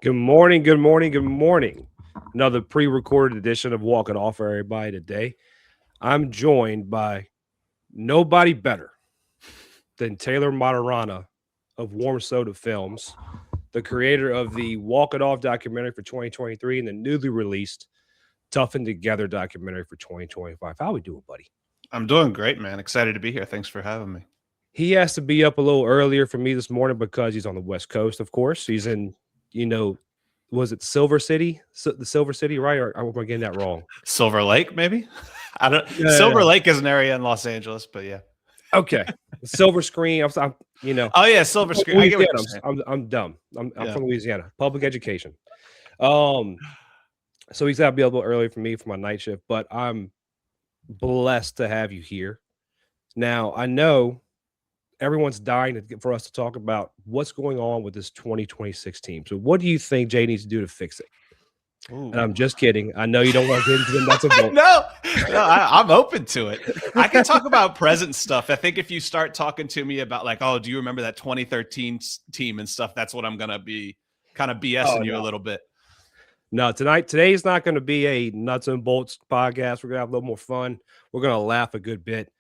Good morning, good morning, good morning. Another pre-recorded edition of Walking Off for everybody today. I'm joined by nobody better than Taylor Martorana of Warm Soda Films, the creator of the Walk It Off documentary for 2023 and the newly released Toughened Together documentary for 2025. How we doing, buddy? I'm doing great, man. Excited to be here. Thanks for having me. He has to be up a little earlier for me this morning because he's on the West Coast, of course. He's in, you know, was it Silver City? The Silver City, right? Or am I getting that wrong? Silver Lake, maybe? I don't. Yeah. Silver Lake is an area in Los Angeles, but yeah. Okay. Silver screen. Oh yeah, Silver Screen. I get what you're saying. I'm dumb. I'm Yeah. from Louisiana. Public education. Um, so he's got to be a little early for me for my night shift, but I'm blessed to have you here. Now I know everyone's dying for us to talk about what's going on with this 2026 team. So what do you think Jay needs to do to fix it? Ooh. And I'm just kidding. I know you don't want to get into the nuts and bolts. No, I'm open to it. I can talk about present stuff. I think if you start talking to me about like, oh, do you remember that 2013 team and stuff? That's what I'm gonna be kind of BSing you a little bit. No, today's not going to be a nuts and bolts podcast. We're going to have a little more fun. We're going to laugh a good bit.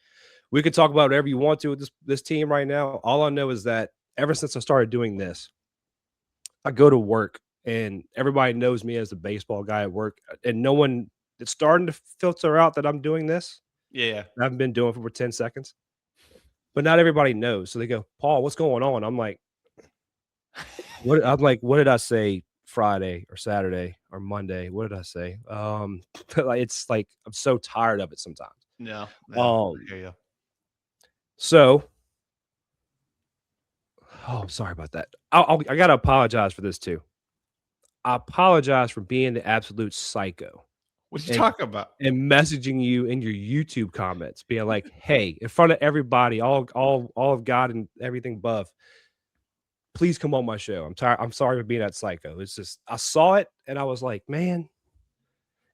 We can talk about whatever you want to with this team right now. All I know is that ever since I started doing this, I go to work and everybody knows me as the baseball guy at work, and no one it's starting to filter out that I'm doing this. Yeah. I haven't been doing it for 10 seconds, but not everybody knows. So they go, Paul, what's going on? I'm like, what did I say Friday or Saturday or Monday? What did I say? It's like I'm so tired of it sometimes. Yeah. I hear you. So, sorry about that. I gotta apologize for this too. I apologize for being the absolute psycho. What you talking about? And messaging you in your YouTube comments, being like, "Hey, in front of everybody, all of God and everything above, please come on my show. I'm tired. I'm sorry for being that psycho. It's just I saw it and I was like, man,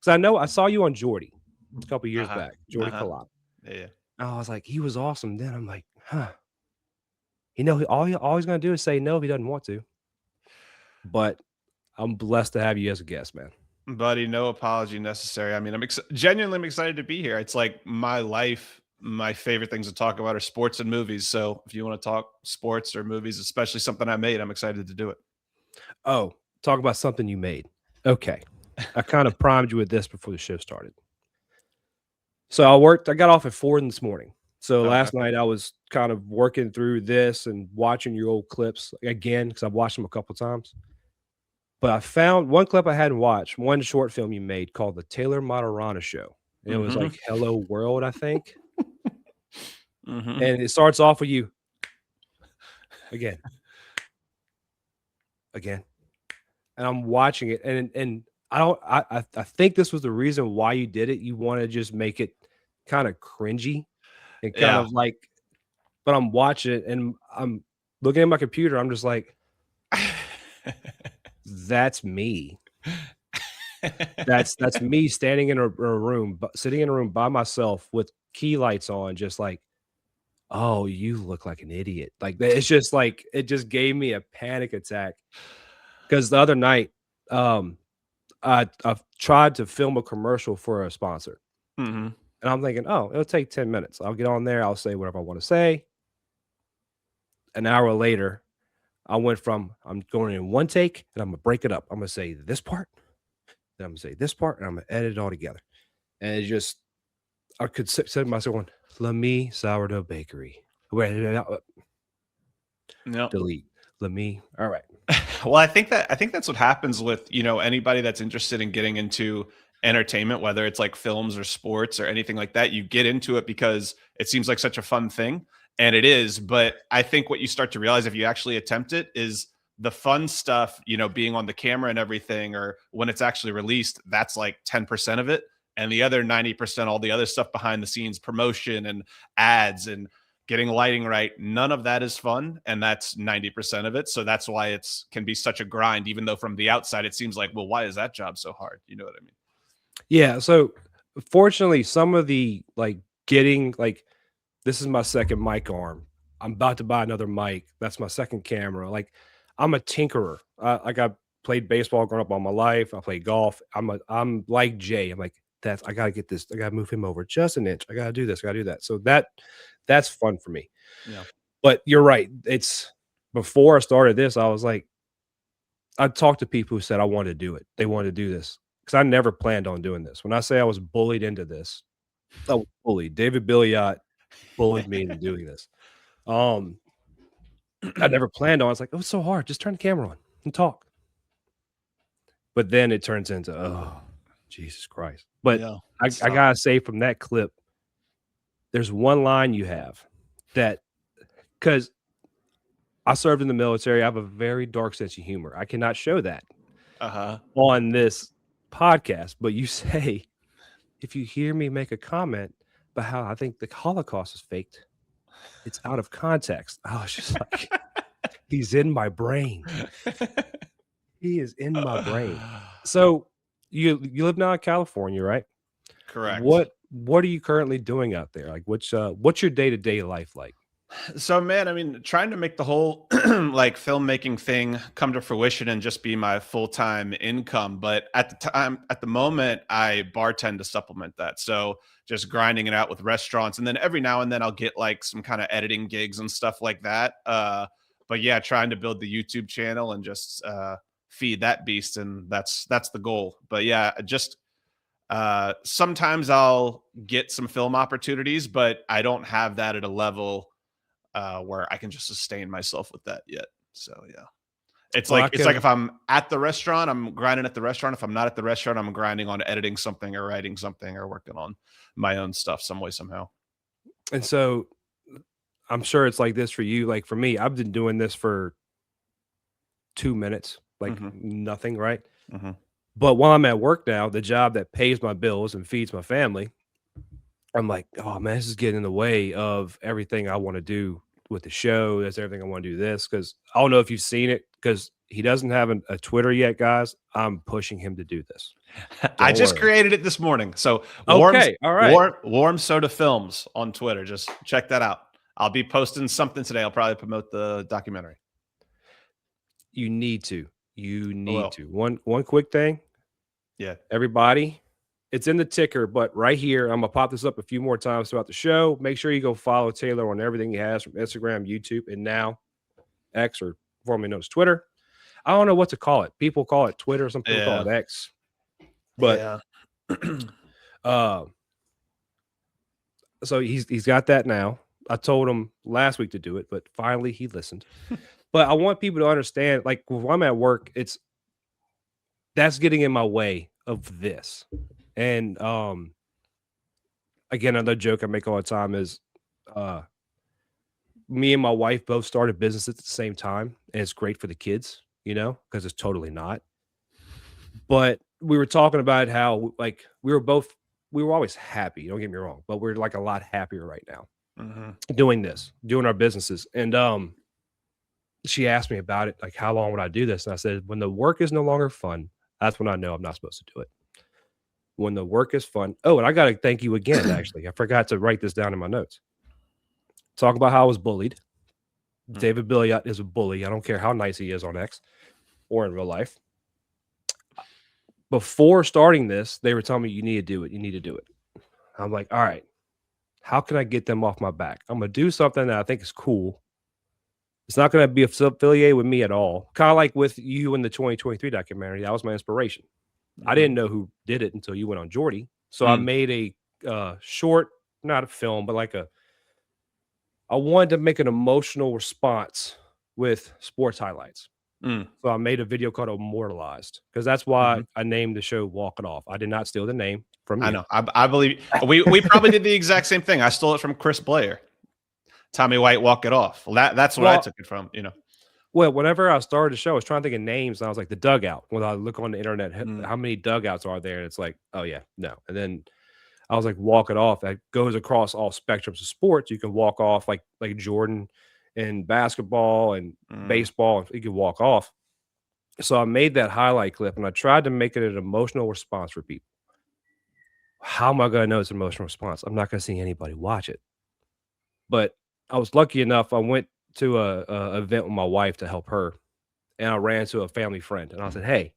because I know I saw you on Jordy a couple years back, Jordy Collab. Yeah. And I was like, he was awesome. Then I'm like, huh. All he's gonna do is say no if he doesn't want to. But I'm blessed to have you as a guest, man. Buddy, no apology necessary. I mean, I'm genuinely excited to be here. It's like my life. My favorite things to talk about are sports and movies. So if you want to talk sports or movies, especially something I made, I'm excited to do it. Oh, talk about something you made. Okay. I kind of primed you with this before the show started. So I got off at 4 this morning. So last night I was kind of working through this and watching your old clips again because I've watched them a couple times. But I found one clip I hadn't watched, one short film you made called The Taylor Martorana Show. And it was like Hello World, I think. And it starts off with you again. And I'm watching it and I think this was the reason why you did it. You want to just make it kind of cringy and kind of like, but I'm watching it and I'm looking at my computer. I'm just like, that's me. That's me standing in a room, sitting in a room by myself with key lights on, just like, oh, you look like an idiot. Like it's just like it just gave me a panic attack because the other night, I've tried to film a commercial for a sponsor, and I'm thinking, oh, it'll take 10 minutes. I'll get on there, I'll say whatever I want to say. An hour later, I went from I'm going in one take and I'm gonna break it up. I'm gonna say this part, then I'm gonna say this part, and I'm gonna edit it all together. And it just I could sit to myself going, Lamy Sourdough Bakery. Delete. Lamy. All right. Well, I think that's what happens with, anybody that's interested in getting into entertainment, whether it's like films or sports or anything like that. You get into it because it seems like such a fun thing, and it is. But I think what you start to realize if you actually attempt it is the fun stuff, being on the camera and everything, or when it's actually released, that's like 10% of it. And the other 90%, all the other stuff behind the scenes, promotion and ads and getting lighting right, none of that is fun. And that's 90% of it. So that's why it's can be such a grind, even though from the outside, it seems like, well, why is that job so hard? You know what I mean? Yeah. So fortunately, some of the this is my second mic arm. I'm about to buy another mic. That's my second camera. Like I'm a tinkerer. played baseball growing up all my life. I played golf. I'm like Jay. I'm like, I gotta get this. I gotta move him over just an inch. I gotta do this. I gotta do that. So that's fun for me. Yeah. But you're right. It's before I started this, I was like, I talked to people who said I wanted to do it. They wanted to do this because I never planned on doing this. When I say I was bullied into this, I was bullied. David Billiot bullied me into doing this. I never planned on. I was like, oh, it's so hard. Just turn the camera on and talk. But then it turns into, oh, Jesus Christ. But Yeah, I gotta say, from that clip, there's one line you have that, because I served in the military. I have a very dark sense of humor. I cannot show that on this podcast. But you say, if you hear me make a comment about how I think the Holocaust is faked, it's out of context. I was just like, he's in my brain. He is in my brain. So you live now in California, right? Correct. What are you currently doing out there? Like, what's your day-to-day life like? So, man, I mean, trying to make the whole like filmmaking thing come to fruition and just be my full-time income. But at the moment, I bartend to supplement that. So just grinding it out with restaurants. And then every now and then I'll get like some kind of editing gigs and stuff like that. But yeah, trying to build the YouTube channel and just feed that beast. And that's the goal. But yeah, just sometimes I'll get some film opportunities, but I don't have that at a level where I can just sustain myself with that yet. So yeah, it's like if I'm at the restaurant, I'm grinding at the restaurant. If I'm not at the restaurant, I'm grinding on editing something or writing something or working on my own stuff some way, somehow. And so I'm sure it's like this for you. Like for me, I've been doing this for 2 minutes, like nothing, right? But while I'm at work now, the job that pays my bills and feeds my family, I'm like, oh man, this is getting in the way of everything I want to do with the show. That's everything I want to do this. Cause I don't know if you've seen it, because he doesn't have a Twitter yet, guys. I'm pushing him to do this. I just created it this morning. So okay, all right. Warm Soda Films on Twitter. Just check that out. I'll be posting something today. I'll probably promote the documentary. You need to. One quick thing. Yeah. Everybody, it's in the ticker, but right here, I'm gonna pop this up a few more times throughout the show. Make sure you go follow Taylor on everything he has from Instagram, YouTube, and now X, or formerly known as Twitter. I don't know what to call it. People call it Twitter, some people call it X. But so he's got that now. I told him last week to do it, but finally he listened. But I want people to understand, like when I'm at work, that's getting in my way of this. And again, another joke I make all the time is me and my wife both started business at the same time, and it's great for the kids, because it's totally not. But we were talking about how like we were always happy, don't get me wrong, but we're like a lot happier right now doing our businesses. And she asked me about it, like, how long would I do this? And I said, when the work is no longer fun, that's when I know I'm not supposed to do it. When the work is fun. Oh, and I got to thank you again, actually. I forgot to write this down in my notes. Talk about how I was bullied. David Billiot is a bully. I don't care how nice he is on X or in real life. Before starting this, they were telling me, you need to do it. You need to do it. I'm like, all right, how can I get them off my back? I'm going to do something that I think is cool. It's not going to be affiliated with me at all. Kind of like with you in the 2023 documentary. That was my inspiration. I didn't know who did it until you went on Jordy. So I made a short, not a film, but like I wanted to make an emotional response with sports highlights. So I made a video called Immortalized, because that's why I named the show Walk It Off. I did not steal the name from you. I know. I believe we probably did the exact same thing. I stole it from Chris Blair. Tommy White, Walk It Off. Well, that's what I took it from, Well, whenever I started the show, I was trying to think of names, and I was like, the dugout. When I look on the internet, how many dugouts are there? And it's like, oh yeah, no. And then I was like, Walk It Off. That goes across all spectrums of sports. You can walk off like Jordan in basketball and baseball. You can walk off. So I made that highlight clip, and I tried to make it an emotional response for people. How am I going to know it's an emotional response? I'm not going to see anybody watch it. But I was lucky enough. I went to a event with my wife to help her, and I ran into a family friend, and I said, "Hey,"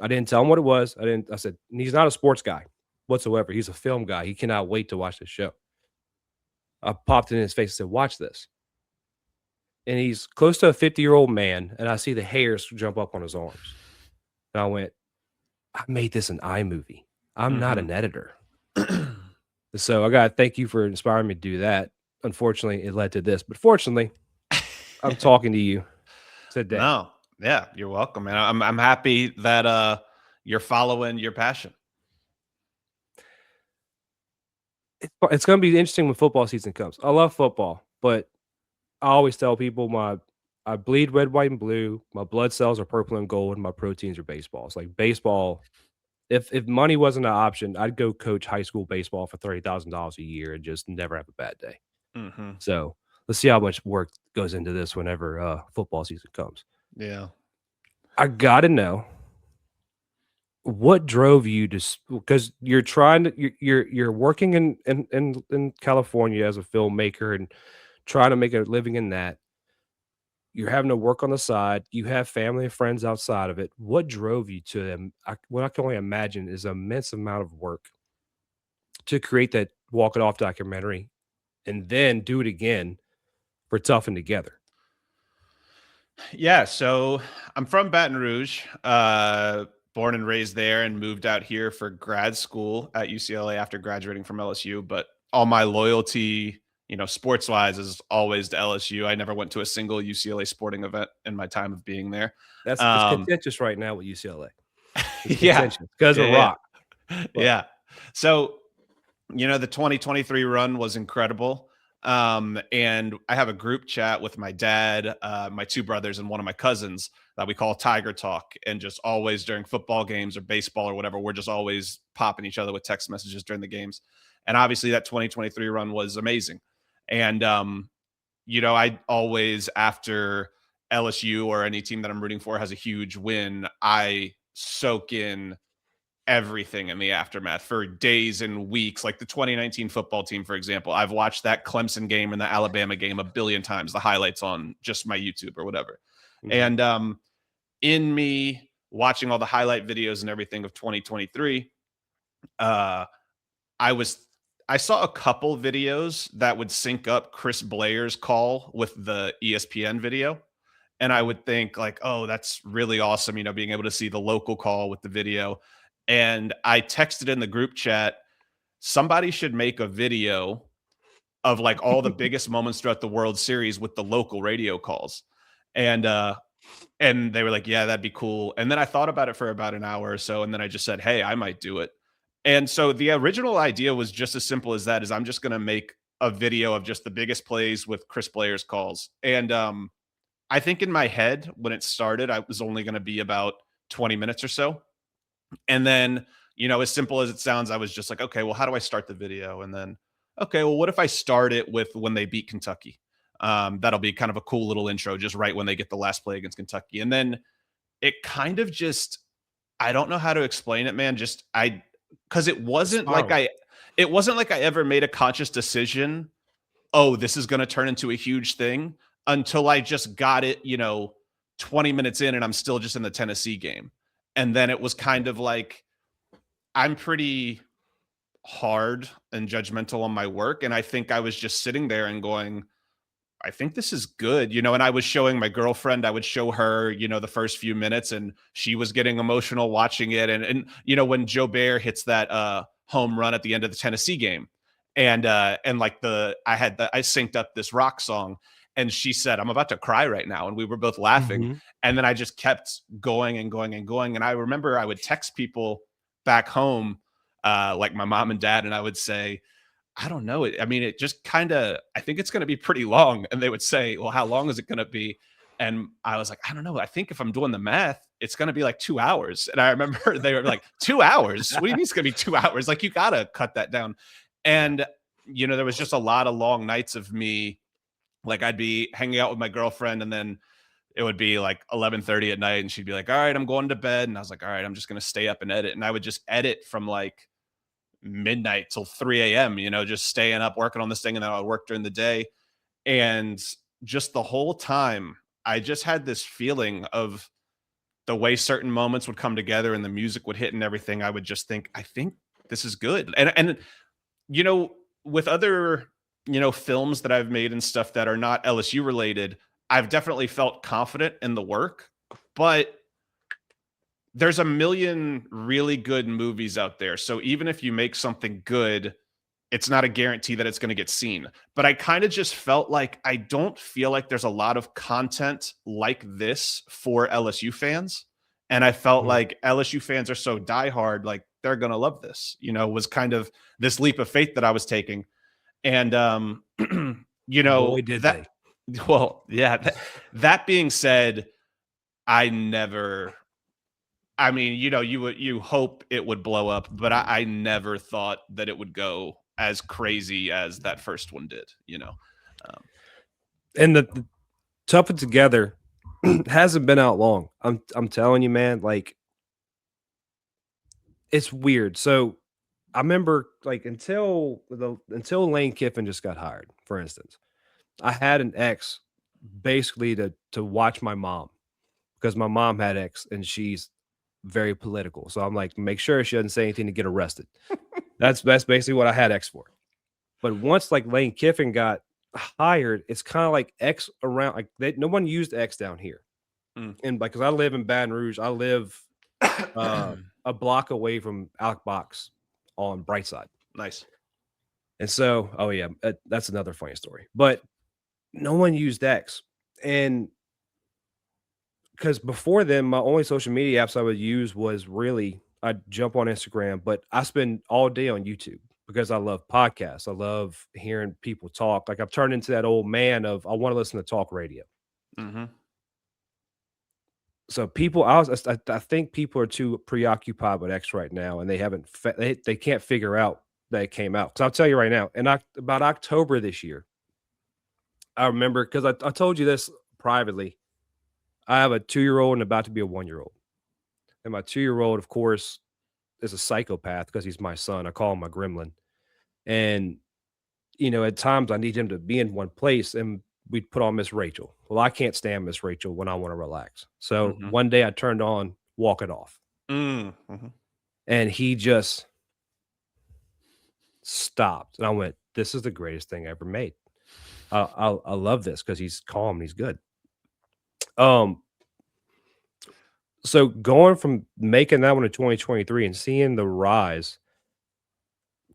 I didn't tell him what it was. I said, "He's not a sports guy whatsoever. He's a film guy. He cannot wait to watch this show." I popped it in his face and said, "Watch this." And he's close to a 50-year-old man, and I see the hairs jump up on his arms. And I went, "I made this an iMovie. I'm not Mhm. an editor." So I gotta thank you for inspiring me to do that. Unfortunately, it led to this, but fortunately, I'm talking to you today. No. Yeah, you're welcome, man. I'm happy that you're following your passion. It's gonna be interesting when football season comes. I love football, but I always tell people I bleed red, white, and blue. My blood cells are purple and gold, and my proteins are baseball. It's like baseball. If money wasn't an option, I'd go coach high school baseball for $30,000 a year and just never have a bad day. Mhm. So let's see how much work goes into this whenever football season comes. Yeah. I gotta know what drove you to because you're trying to you're working in California as a filmmaker and trying to make a living in that. You're having to work on the side. You have family and friends outside of it. What drove you to them? What I can only imagine is an immense amount of work to create that Walk It Off documentary and then do it again for Tough and Together. Yeah, so I'm from Baton Rouge, born and raised there, and moved out here for grad school at UCLA after graduating from LSU. But all my loyalty, sports wise, is always to LSU. I never went to a single UCLA sporting event in my time of being there. It's Um, contentious right now with UCLA. It's yeah, contentious because of yeah, Rock, yeah, but yeah. So the 2023 run was incredible. And I have a group chat with my dad, my two brothers, and one of my cousins that we call Tiger Talk. And just always during football games or baseball or whatever, we're just always popping each other with text messages during the games. And obviously, that 2023 run was amazing. And, I always, after LSU or any team that I'm rooting for has a huge win, I soak in everything in the aftermath for days and weeks. Like the 2019 football team, for example, I've watched that Clemson game and the Alabama game a billion times, the highlights on just my YouTube or whatever. mhm. And in me watching all the highlight videos and everything of 2023, uh, I was I saw a couple videos that would sync up Chris Blair's call with the ESPN video. And I Mhm. would think like, oh, that's really awesome, being able to see the local call with the video. And I texted in the group chat, somebody should make a video of like all the biggest moments throughout the World Series with the local radio calls. And and they were like, yeah, that'd be cool. And then I thought about it for about an hour or so, and then I just said, hey, I might do it. And so the original idea was just as simple as that, is I'm just gonna make a video of just the biggest plays with Chris Blair's calls. And I think in my head when it started, I was only going to be about 20 minutes or so. And then, as simple as it sounds, I was just like, okay, well, how do I start the video? And then, okay, well, what if I start it with when they beat Kentucky? That'll be kind of a cool little intro, just right when they get the last play against Kentucky. And then it kind of just, I don't know how to explain it, man. Because It spiraled. it wasn't like I ever made a conscious decision, oh, this is going to turn into a huge thing, until I just got it, 20 minutes in and I'm still just in the Tennessee game. And then it was kind of like, I'm pretty hard and judgmental on my work. And I think I was just sitting there and going, I think this is good, and I was showing my girlfriend, I would show her, the first few minutes, and she was getting emotional watching it. And when Joe Bear hits that home run at the end of the Tennessee game, and like I synced up this rock song, and she said, I'm about to cry right now. And we were both laughing. Mhm. And then I just kept going and going and going. And I remember I would text people back home, like my mom and dad, and I would say, I don't know. I mean, it just kind of, I think it's going to be pretty long. And they would say, well, how long is it going to be? And I was like, I don't know. I think if I'm doing the math, it's going to be like 2 hours. And I remember they were like, 2 hours? What do you mean it's going to be 2 hours? Like, you got to cut that down. And, there was just a lot of long nights of me. Like, I'd be hanging out with my girlfriend, and then it would be like 11:30 at night. And she'd be like, all right, I'm going to bed. And I was like, all right, I'm just going to stay up and edit. And I would just edit from like midnight till 3 a.m., just staying up working on this thing. And then I would work during the day. And just the whole time I just had this feeling of the way certain moments would come together and the music would hit and everything. I would just think, I think this is good. And you know, with other, films that I've made and stuff that are not LSU related, I've definitely felt confident in the work, but there's a million really good movies out there. So even if you make something good, it's not a guarantee that it's going to get seen. But I kind of just felt like I don't feel like there's a lot of content like this for LSU fans. And I felt Mhm. like LSU fans are so diehard, like they're going to love this, was kind of this leap of faith that I was taking. And, Boy, did that, they. well, yeah, that being said, I never, I mean, you hope it would blow up, but I never thought that it would go as crazy as that first one did. Um, And the Tough It Together hasn't been out long. I'm telling you, man, like it's weird. So I remember like until Lane Kiffin just got hired, for instance, I had an ex basically to watch my mom because my mom had ex and she's very political. So I'm like, make sure she doesn't say anything to get arrested. That's basically what I had X for. But once like Lane Kiffin got hired, it's kind of like X around like no one used X down here. mm. And like, cause I live in Baton Rouge, I live a block away from Alec Box on Brightside. Nice. And so, oh yeah, that's another funny story. But no one used X. And because before then, my only social media apps I would use was really I'd jump on Instagram, but I spend all day on YouTube because I love podcasts. I love hearing people talk. Like I've turned into that old man of I want to listen to talk radio. Hmm. So I think people are too preoccupied with X right now, and they haven't they can't figure out that it came out. Because I'll tell you right now, about October this year, I remember because I told you this privately. I have a 2 year old and about to be a 1 year old. And my 2 year old, of course, is a psychopath because he's my son. I call him my gremlin. And, at times I need him to be in one place and we'd put on Miss Rachel. Well, I can't stand Miss Rachel when I want to relax. So Hmm. one day I turned on Walk It Off Hmm. and he just stopped. And I went, this is the greatest thing I ever made. I love this because he's calm and he's good. Um, so going from making that one to 2023 and seeing the rise.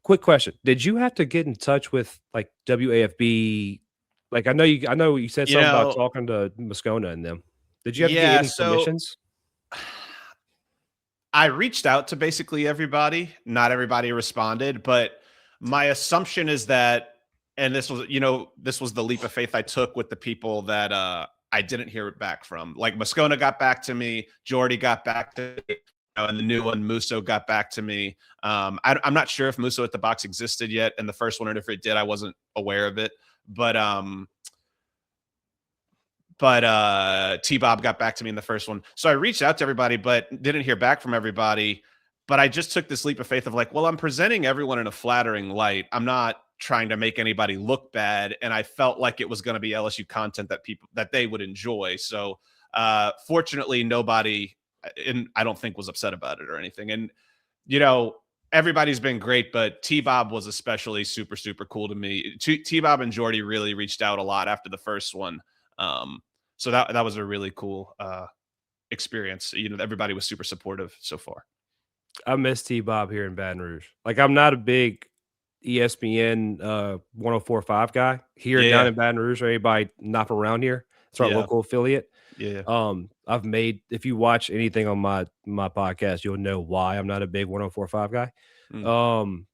Quick question. Did you have to get in touch with, like, WAFB? Like, I know you said You something about know, talking to Moscona and them. Did you have to get yeah. any So permissions? I reached out to basically everybody. Not everybody responded, but my assumption is that, and this was the leap of faith I took with the people that I didn't hear back from. Like Moscona got back to me, Jordy got back to me, and the new one Musso got back to me. I'm not sure if Musso at the box existed yet in the first one, or if it did, I wasn't aware of it. But T-Bob got back to me in the first one. So I reached out to everybody, but didn't hear back from everybody. But I just took this leap of faith of like, well, I'm presenting everyone in a flattering light. I'm not trying to make anybody look bad. And I felt like it was going to be LSU content that they would enjoy. So fortunately, nobody, and I don't think was upset about it or anything. And, you know, everybody's been great, but T-Bob was especially super, super cool to me. T-Bob and Jordy really reached out a lot after the first one. Um, so that was a really cool experience. Everybody was super supportive so far. I miss T-Bob here in Baton Rouge. Like, I'm not a big ESPN 104.5 guy here and down Yeah, in Baton Rouge or anybody not from around here. It's our yeah, local affiliate. yeah. I've made if you watch anything on my podcast, you'll know why I'm not a big 104.5 guy. Mm. Um,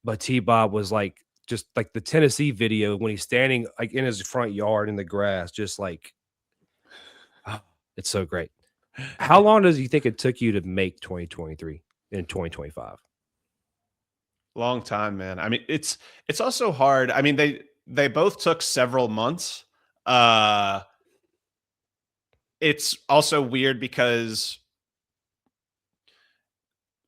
But T-Bob was like just like the Tennessee video when he's standing like in his front yard in the grass, just like ah, it's so great. How long does you think it took you to make 2023 and 2025? Long time, man. I mean, it's also hard. I mean, they both took several months. Uh, it's also weird because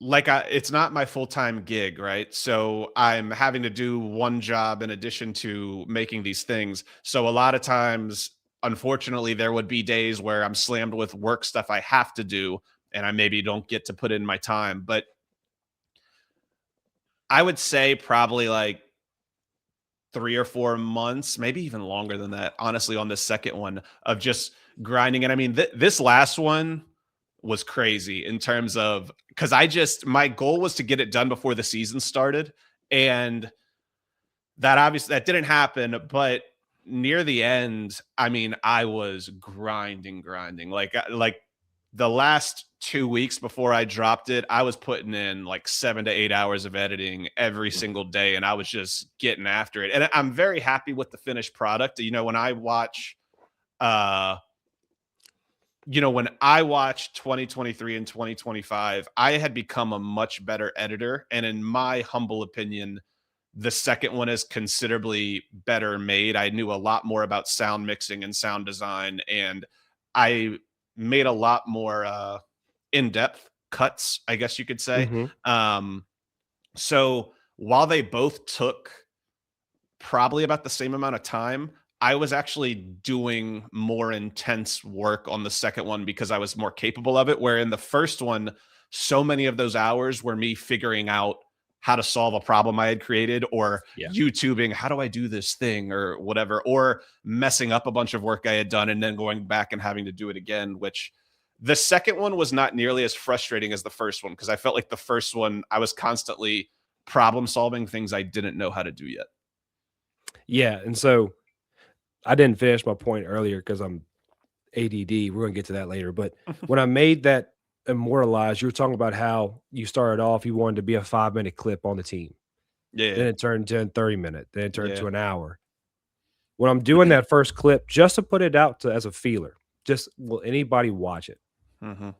it's not my full-time gig, right? So I'm having to do one job in addition to making these things. So a lot of times unfortunately, there would be days where I'm slammed with work stuff I have to do, and I maybe don't get to put in my time. But I would say probably like 3 or 4 months, maybe even longer than that, honestly, on the second one of just grinding. And I mean, this last one was crazy in terms of because my goal was to get it done before the season started. And that didn't happen. But near the end, I mean, I was grinding. Like the last 2 weeks before I dropped it, I was putting in like 7 to 8 hours of editing every single day, and I was just getting after it. And I'm very happy with the finished product. When I watch, uh, when I watch 2023 and 2025, I had become a much better editor, and in my humble opinion, the second one is considerably better made. I knew a lot more about sound mixing and sound design, and I made a lot more in-depth cuts, I guess you could say. Hmm. So while they both took probably about the same amount of time, I was actually doing more intense work on the second one because I was more capable of it. Where in the first one, so many of those hours were me figuring out how to solve a problem I had created, or Yeah. YouTubing, how do I do this thing or whatever, or messing up a bunch of work I had done and then going back and having to do it again, which the second one was not nearly as frustrating as the first one because I felt like the first one, I was constantly problem solving things I didn't know how to do yet. Yeah. And so I didn't finish my point earlier because I'm ADD. We're gonna get to that later. But when I made that immortalized, you were talking about how you started off, you wanted to be a 5-minute clip on the team. Yeah. Then it turned to a 30-minute, then it turned Yeah. to an hour. When I'm doing that first clip, just to put it out to as a feeler, just will anybody watch it? Hmm.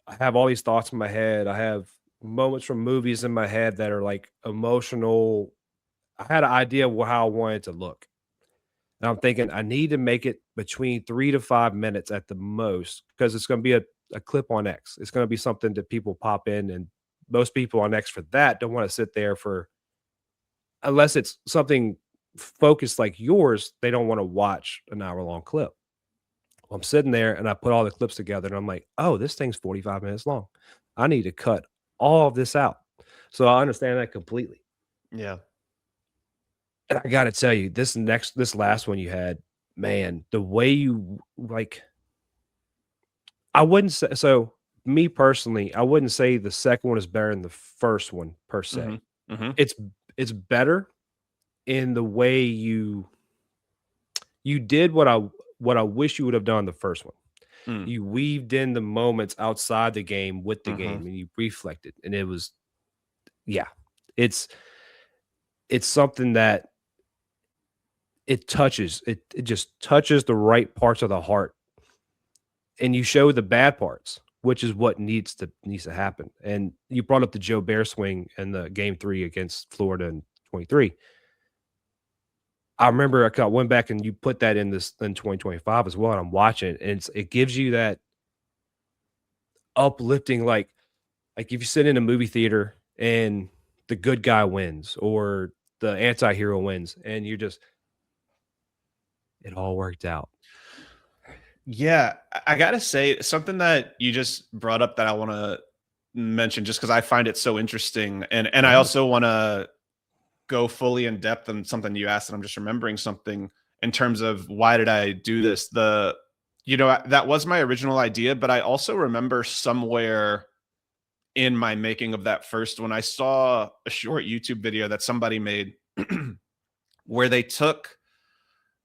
I have all these thoughts in my head. I have moments from movies in my head that are like emotional. I had an idea of how I wanted it to look. And I'm thinking I need to make it between 3 to 5 minutes at the most because it's going to be a clip on X. It's going to be something that people pop in, and most people on X for that don't want to sit there for, unless it's something focused like yours, they don't want to watch an hour long clip. Well, I'm sitting there and I put all the clips together and I'm like, oh, this thing's 45 minutes long. I need to cut all of this out. So I understand that completely. Yeah. And I gotta tell you, this last one you had, man, the way you like, I wouldn't say so. Me personally, I wouldn't say the second one is better than the first one per Hmm. se. Hmm. It's it's better in the way you did what I wish you would have done the first one. Mm. You weaved in the moments outside the game with the Hmm. game, and you reflected, and it was, yeah, it's it's something that it just touches the right parts of the heart, and you show the bad parts, which is what needs to happen. And you brought up the Joe Bear swing in the game 3 against Florida in 23. I remember went back and you put that in this in 2025 as well, and I'm watching it, and it gives you that uplifting, like if you sit in a movie theater and the good guy wins or the anti-hero wins, and you're just, it all worked out. Yeah, I gotta say something that you just brought up that I want to mention, just because I find it so interesting, and I Yeah. also want to go fully in depth on something you asked, and I'm just remembering something in terms of why did I do this. That was my original idea, but I also remember somewhere in my making of that first one, I saw a short YouTube video that somebody made where they took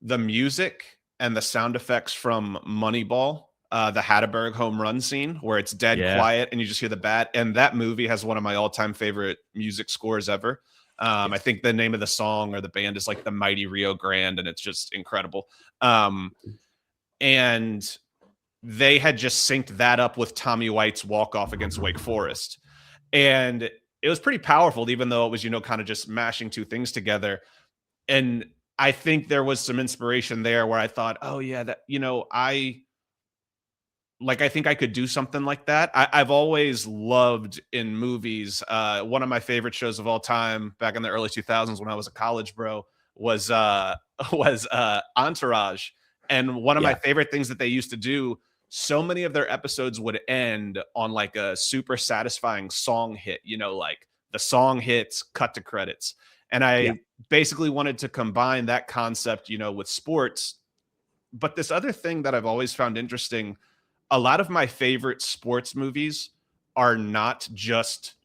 the music and the sound effects from Moneyball, the Hatterberg home run scene where it's dead Yeah. quiet and you just hear the bat. And that movie has one of my all-time favorite music scores ever. I Yes. think the name of the song or the band is like the Mighty Rio Grande, and it's just incredible. Um, and they had just synced that up with Tommy White's walk-off against Wake Forest. And it was pretty powerful, even though it was, kind of just mashing two things together. And I think there was some inspiration there where I thought, oh yeah, I think I could do something like that. I've always loved in movies. One of my favorite shows of all time back in the early 2000s when I was a college bro was was Entourage. And one of my Yeah. favorite things that they used to do, so many of their episodes would end on like a super satisfying song hit, like the song hits, cut to credits. And Yeah. I basically wanted to combine that concept, with sports. But this other thing that I've always found interesting, a lot of my favorite sports movies are not just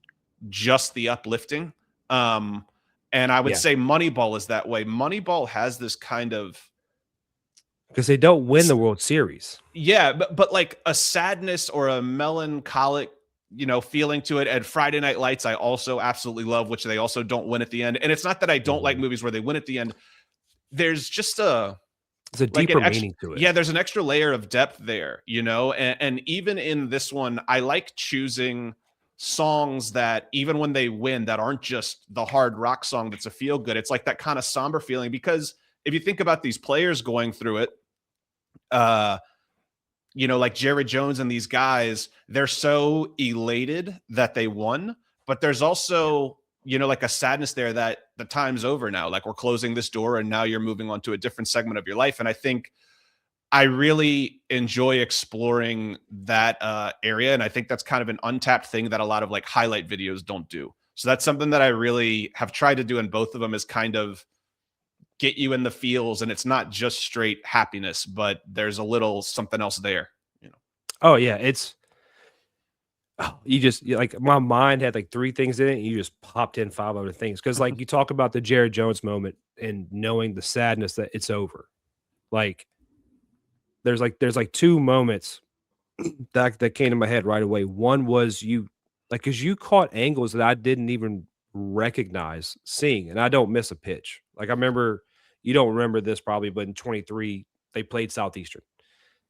the uplifting. Um, and I would Yeah. say Moneyball is that way. Moneyball has this kind of Because they don't win the World Series. yeah, but like a sadness or a melancholic, feeling to it. And Friday Night Lights, I also absolutely love, which they also don't win at the end. And it's not that I don't like Mhm. movies where they win at the end. There's just a There's a like an deeper extra, meaning to it. yeah, there's an extra layer of depth there, and even in this one, I like choosing songs that even when they win, that aren't just the hard rock song that's a feel good. It's like that kind of somber feeling, because if you think about these players going through it, uh, like Jared Jones and these guys, they're so elated that they won, but there's Yeah. also, like a sadness there that the time's over now. Like we're closing this door and now you're moving on to a different segment of your life. And I think I really enjoy exploring that area. And I think that's kind of an untapped thing that a lot of like highlight videos don't do. So that's something that I really have tried to do in both of them, is kind of get you in the feels, and it's not just straight happiness, but there's a little something else there. Oh, yeah, like, my mind had, like, 3 things in it, and you just popped in 5 other things. Because like, you talk about the Jared Jones moment and knowing the sadness that it's over. Like, there's 2 moments that came to my head right away. One was because you caught angles that I didn't even recognize seeing, and I don't miss a pitch. Like, I remember you don't remember this probably, but in '23, they played Southeastern.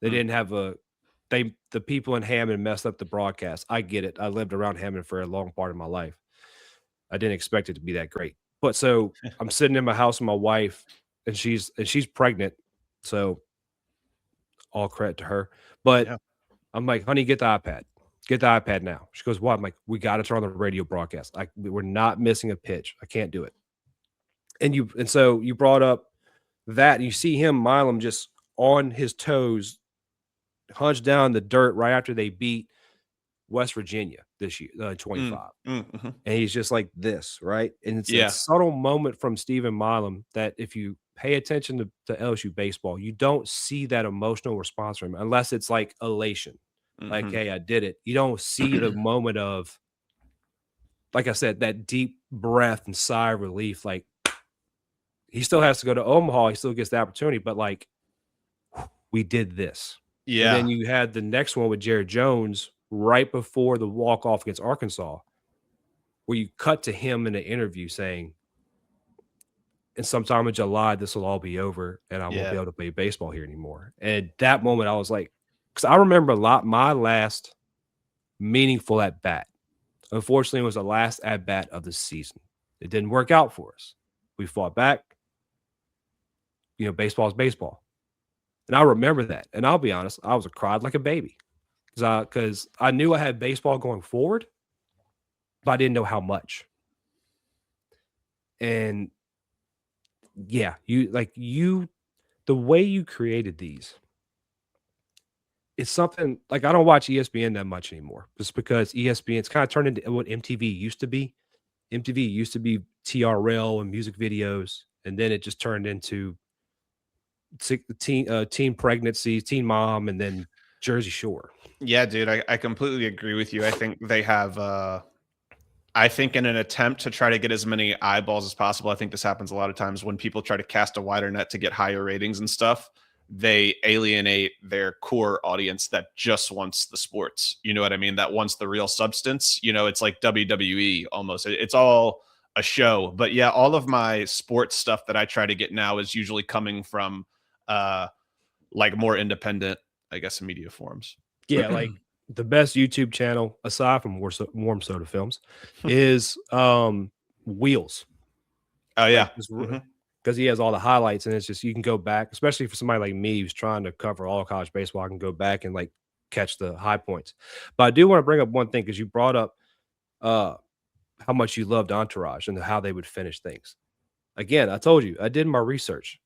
They Mm. didn't have the people in Hammond messed up the broadcast. I get it. I lived around Hammond for a long part of my life. I didn't expect it to be that great. But so I'm sitting in my house with my wife, and she's pregnant. So all credit to her. But Yeah. I'm like, honey, get the iPad. Get the iPad now. She goes, what? I'm like, we got to turn on the radio broadcast. We're not missing a pitch. I can't do it. And so you brought up that, and you see him, Milam, just on his toes, hunched down in the dirt right after they beat West Virginia this year, Mm, 25. mhm. And he's just like this, right? And it's that Yeah. subtle moment from Stephen Milam that if you pay attention to LSU baseball, you don't see that emotional response from him unless it's like elation. Like, Mhm. hey, I did it. You don't see the moment of, like I said, that deep breath and sigh of relief. Like, he still has to go to Omaha. He still gets the opportunity, but like, we did this. And then Yeah. you had the next one with Jared Jones right before the walk off against Arkansas, where you cut to him in an interview saying, "And sometime in July, this will all be over, and I won't be Yeah. able to play baseball here anymore." And that moment, I was like, because I remember a lot. My last meaningful at bat, unfortunately, was the last at bat of the season. It didn't work out for us. We fought back. Baseball is baseball, and I remember that. And I'll be honest, I was cried like a baby because I knew I had baseball going forward, but I didn't know how much. And yeah, the way you created these, it's something like I don't watch ESPN that much anymore, just because ESPN's kind of turned into what MTV used to be. MTV used to be TRL and music videos, and then it just turned into teen pregnancy, teen mom, and then Jersey Shore. Yeah, dude, I completely agree with you. I think they have I think in an attempt to try to get as many eyeballs as possible, I think this happens a lot of times when people try to cast a wider net to get higher ratings and stuff. They alienate their core audience that just wants the sports. You know what I mean? That wants the real substance. It's like WWE almost. It's all a show. But yeah, all of my sports stuff that I try to get now is usually coming from uh like more independent, I guess, media forms. Yeah, like the best YouTube channel aside from Warm Soda Films is Wheels. Oh Like, yeah. Hmm. because he has all the highlights, and it's just you can go back, especially for somebody like me who's trying to cover all college baseball. I can go back and like catch the high points. But I do want to bring up one thing because you brought up uh how much you loved Entourage and how they would finish things. Again, I told you I did my research.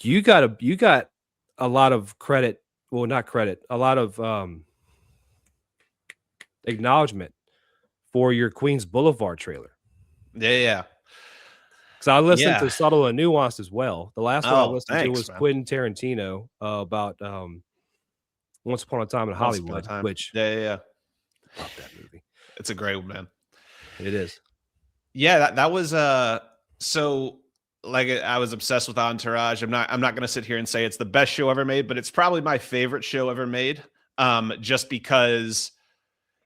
You got a lot of credit. Well, not credit. A lot of acknowledgement for your Queens Boulevard trailer. Yeah. Because I listened Yeah. to Subtle and Nuanced as well. The last one I Oh, listened to thanks, was man. Quentin Tarantino about Once Upon a Time in Once upon a Hollywood, time. which Yeah. love that movie. It's a great one, man. It is. Yeah, that was so like I was obsessed with Entourage. I'm not going to sit here and say it's the best show ever made, but it's probably my favorite show ever made. Just because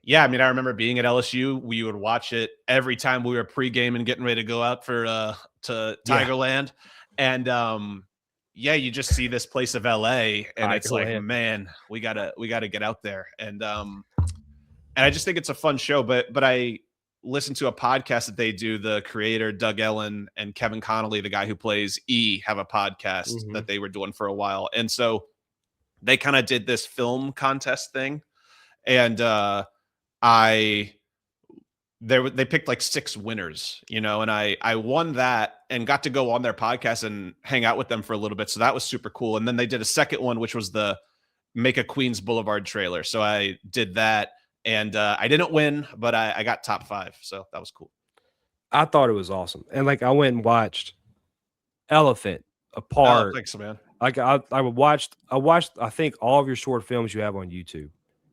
yeah, I mean, I remember being at LSU, we would watch it every time we were pregame and getting ready to go out for to Yeah. Tigerland. And yeah, you just see this place of LA and it's like, Tigerland. man, we gotta get out there. And I just think it's a fun show. But I listened to a podcast that they do. The creator Doug Ellen and Kevin Connolly, the guy who plays E, have a podcast that they were doing for a while, and so they kind of did this film contest thing, and I they picked like 6 winners, and I won that and got to go on their podcast and hang out with them for a little bit. So that was super cool. And then they did a second one, which was the Make a Queens Boulevard trailer. So I did that. And I didn't win, but I got top 5. So that was cool. I thought it was awesome. And like I went and watched Elephant Oh, Apart. thanks, man. Like I watched I think all of your short films you have on YouTube.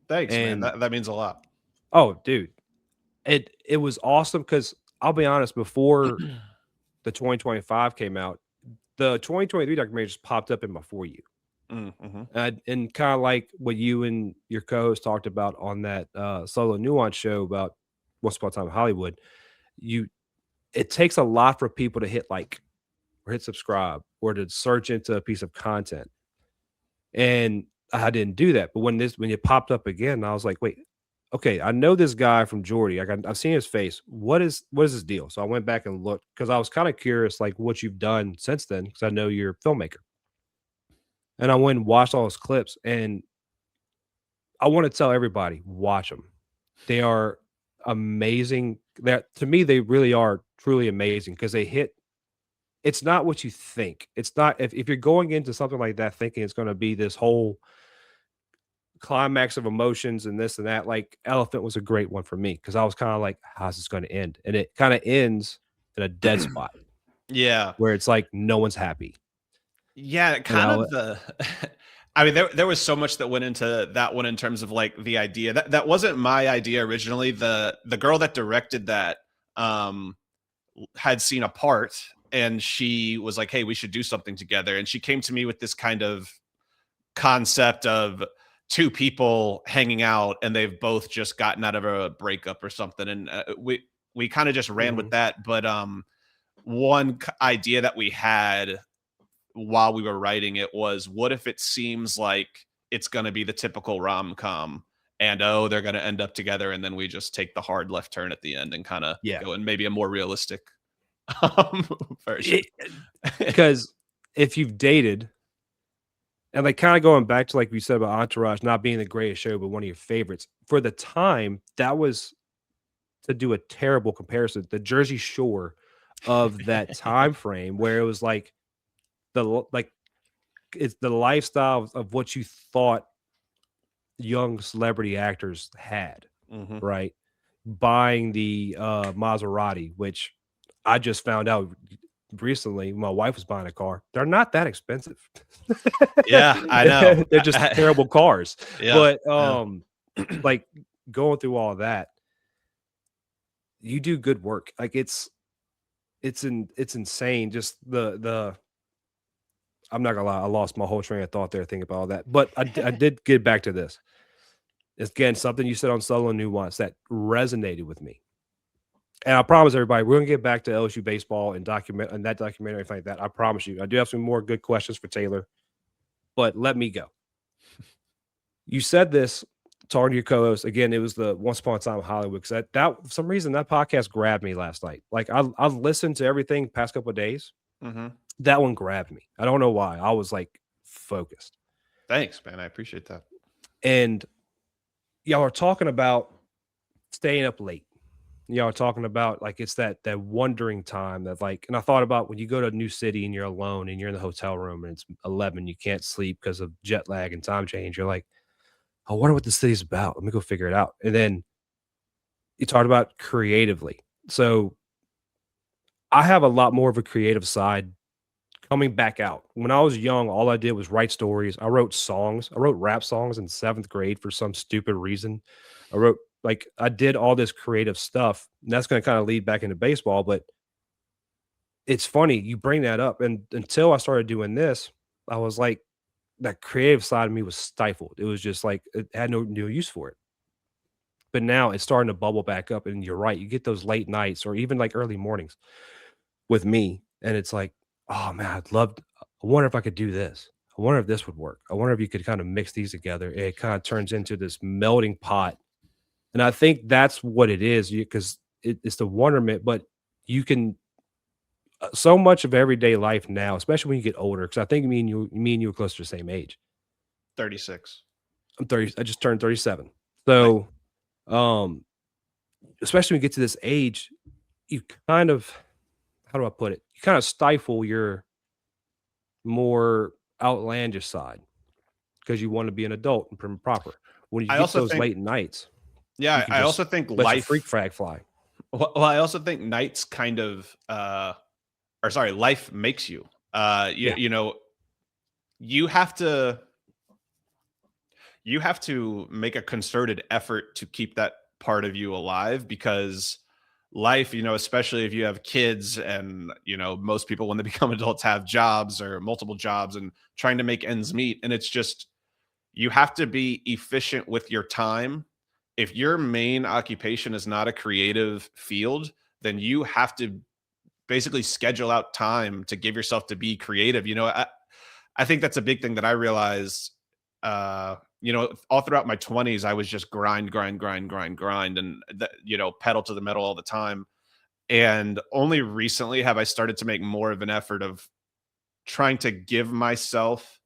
Thanks, And man. That means a lot. oh, dude. It was awesome because I'll be honest, before the 2025 came out, the 2023 documentary just popped up in my For You. Mm-hmm. And kind of like what you and your co-host talked about on that Solo Nuance show about Once Upon a Time in Hollywood, it takes a lot for people to hit like or hit subscribe or to search into a piece of content. And I didn't do that. But when it popped up again, I was like, wait, okay, I know this guy from Geordie. I've seen his face. What is his deal? So I went back and looked because I was kind of curious, like what you've done since then, because I know you're a filmmaker. And I went and watched all his clips, and I want to tell everybody, watch them. They are amazing. That to me, they really are truly amazing because they hit. It's not what you think. It's not if you're going into something like that thinking it's going to be this whole climax of emotions and this and that. Like Elephant was a great one for me because I was kind of like, how's this going to end? And it kind of ends in a dead spot. Yeah, where it's like no one's happy. Yeah, kind of the I mean, there was so much that went into that one in terms of like the idea. That wasn't my idea originally. The girl that directed that had seen a part and she was like, hey, we should do something together. And she came to me with this kind of concept of 2 people hanging out and they've both just gotten out of a breakup or something. And we kind of just ran with that. But one idea that we had while we were writing it was, what if it seems like it's going to be the typical rom-com and they're going to end up together, and then we just take the hard left turn at the end and kind of go in maybe a more realistic version. Because if you've dated, and like kind of going back to like we said about Entourage not being the greatest show but one of your favorites, for the time that was, to do a terrible comparison, the Jersey Shore of that time frame where it was like it's the lifestyle of what you thought young celebrity actors had, right? Buying the Maserati, which I just found out recently. My wife was buying a car. They're not that expensive. Yeah, I know. They're just terrible cars. Yeah, but like going through all that, you do good work. Like it's insane. Just the I'm not gonna lie, I lost my whole train of thought there thinking about all that. But I did get back to this. It's again something you said on Solo Nuance that resonated with me. And I promise everybody, we're gonna get back to LSU baseball and that documentary, anything like that. I promise you. I do have some more good questions for Taylor, but let me go. You said this talking to your co-host again. It was the Once Upon a Time in Hollywood, because that for some reason that podcast grabbed me last night. Like I've listened to everything past couple of days. That one grabbed me. I don't know why. I was like focused. Thanks, man. I appreciate that. And y'all are talking about staying up late. y'all talking about like it's that wondering time that like, and I thought about when you go to a new city and you're alone and you're in the hotel room and it's 11, you can't sleep because of jet lag and time change. You're like, I wonder what the city's about. Let me go figure it out. And then you talked about creatively. So I have a lot more of a creative side coming back out. When I was young, all I did was write stories. I wrote songs. I wrote rap songs in 7th grade for some stupid reason. I wrote like I did all this creative stuff. And that's going to kind of lead back into baseball, but it's funny you bring that up and until I started doing this, I was like that creative side of me was stifled. It was just like it had no use for it. But now it's starting to bubble back up and you're right. You get those late nights or even like early mornings with me and it's like, "Oh man, I wonder if I could do this. I wonder if this would work. I wonder if you could kind of mix these together." It kind of turns into this melting pot. And I think that's what it is because it's the wonderment, but you can so much of everyday life now, especially when you get older, because I think me and you are close to the same age. 36. I'm 30. I just turned 37. Nice. So, um, especially when you get to this age, you kind of how do I put it? You kind of stifle your more outlandish side because you want to be an adult and prim and proper. When you I get also those think, late nights, you yeah, can I just also think let your freak life. flag fly. Well, I also think nights kind of, or sorry, life makes you. Yeah. You know, you have to make a concerted effort to keep that part of you alive because life, especially if you have kids and, most people when they become adults have jobs or multiple jobs and trying to make ends meet. And it's just, you have to be efficient with your time. If your main occupation is not a creative field, then you have to basically schedule out time to give yourself to be creative. I think that's a big thing that I realized. All throughout my 20s, I was just grind, grind, grind, grind, grind, and pedal to the metal all the time. And only recently have I started to make more of an effort of trying to give myself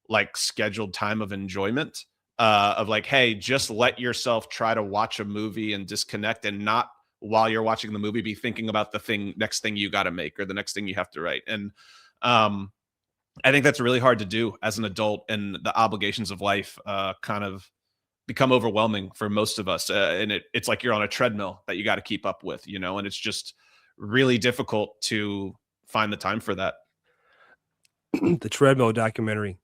like scheduled time of enjoyment. Of like, hey, just let yourself try to watch a movie and disconnect, and not while you're watching the movie be thinking about the next thing you got to make or the next thing you have to write. And um, I think that's really hard to do as an adult, and the obligations of life kind of become overwhelming for most of us. And it's like you're on a treadmill that you got to keep up with, and it's just really difficult to find the time for that. The treadmill documentary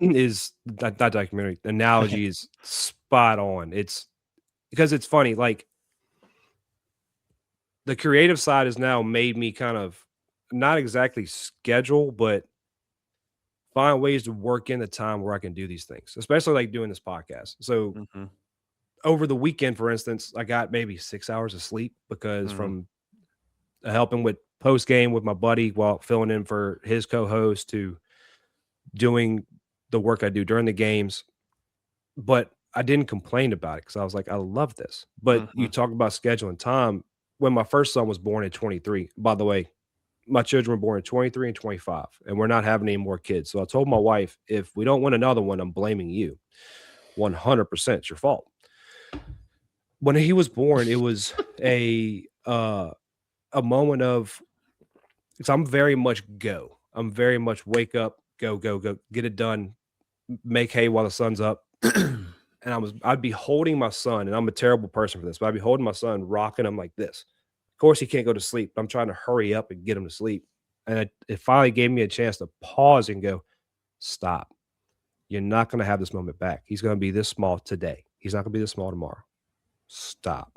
is not documentary. The analogy is spot on. It's because it's funny. Like the creative side has now made me kind of not exactly schedule, but find ways to work in the time where I can do these things, especially like doing this podcast. So Mhm, over the weekend, for instance, I got maybe 6 hours of sleep because mhm, from helping with post game with my buddy while filling in for his co-host to doing the work I do during the games. But I didn't complain about it because I was like, I love this. But you mhm, talk about scheduling time. When my first son was born in 23, by the way, my children were born in 23 and 25, and we're not having any more kids. So I told my wife, if we don't win another one, I'm blaming you. 100% it's your fault. When he was born, it was a moment of because I'm very much go. I'm very much wake up, go, go, go, get it done, make hay while the sun's up. And I'd be holding my son, and I'm a terrible person for this, but I'd be holding my son, rocking him like this. Of course, he can't go to sleep. I'm trying to hurry up and get him to sleep. And it finally gave me a chance to pause and go, stop. You're not going to have this moment back. He's going to be this small today. He's not going to be this small tomorrow. Stop.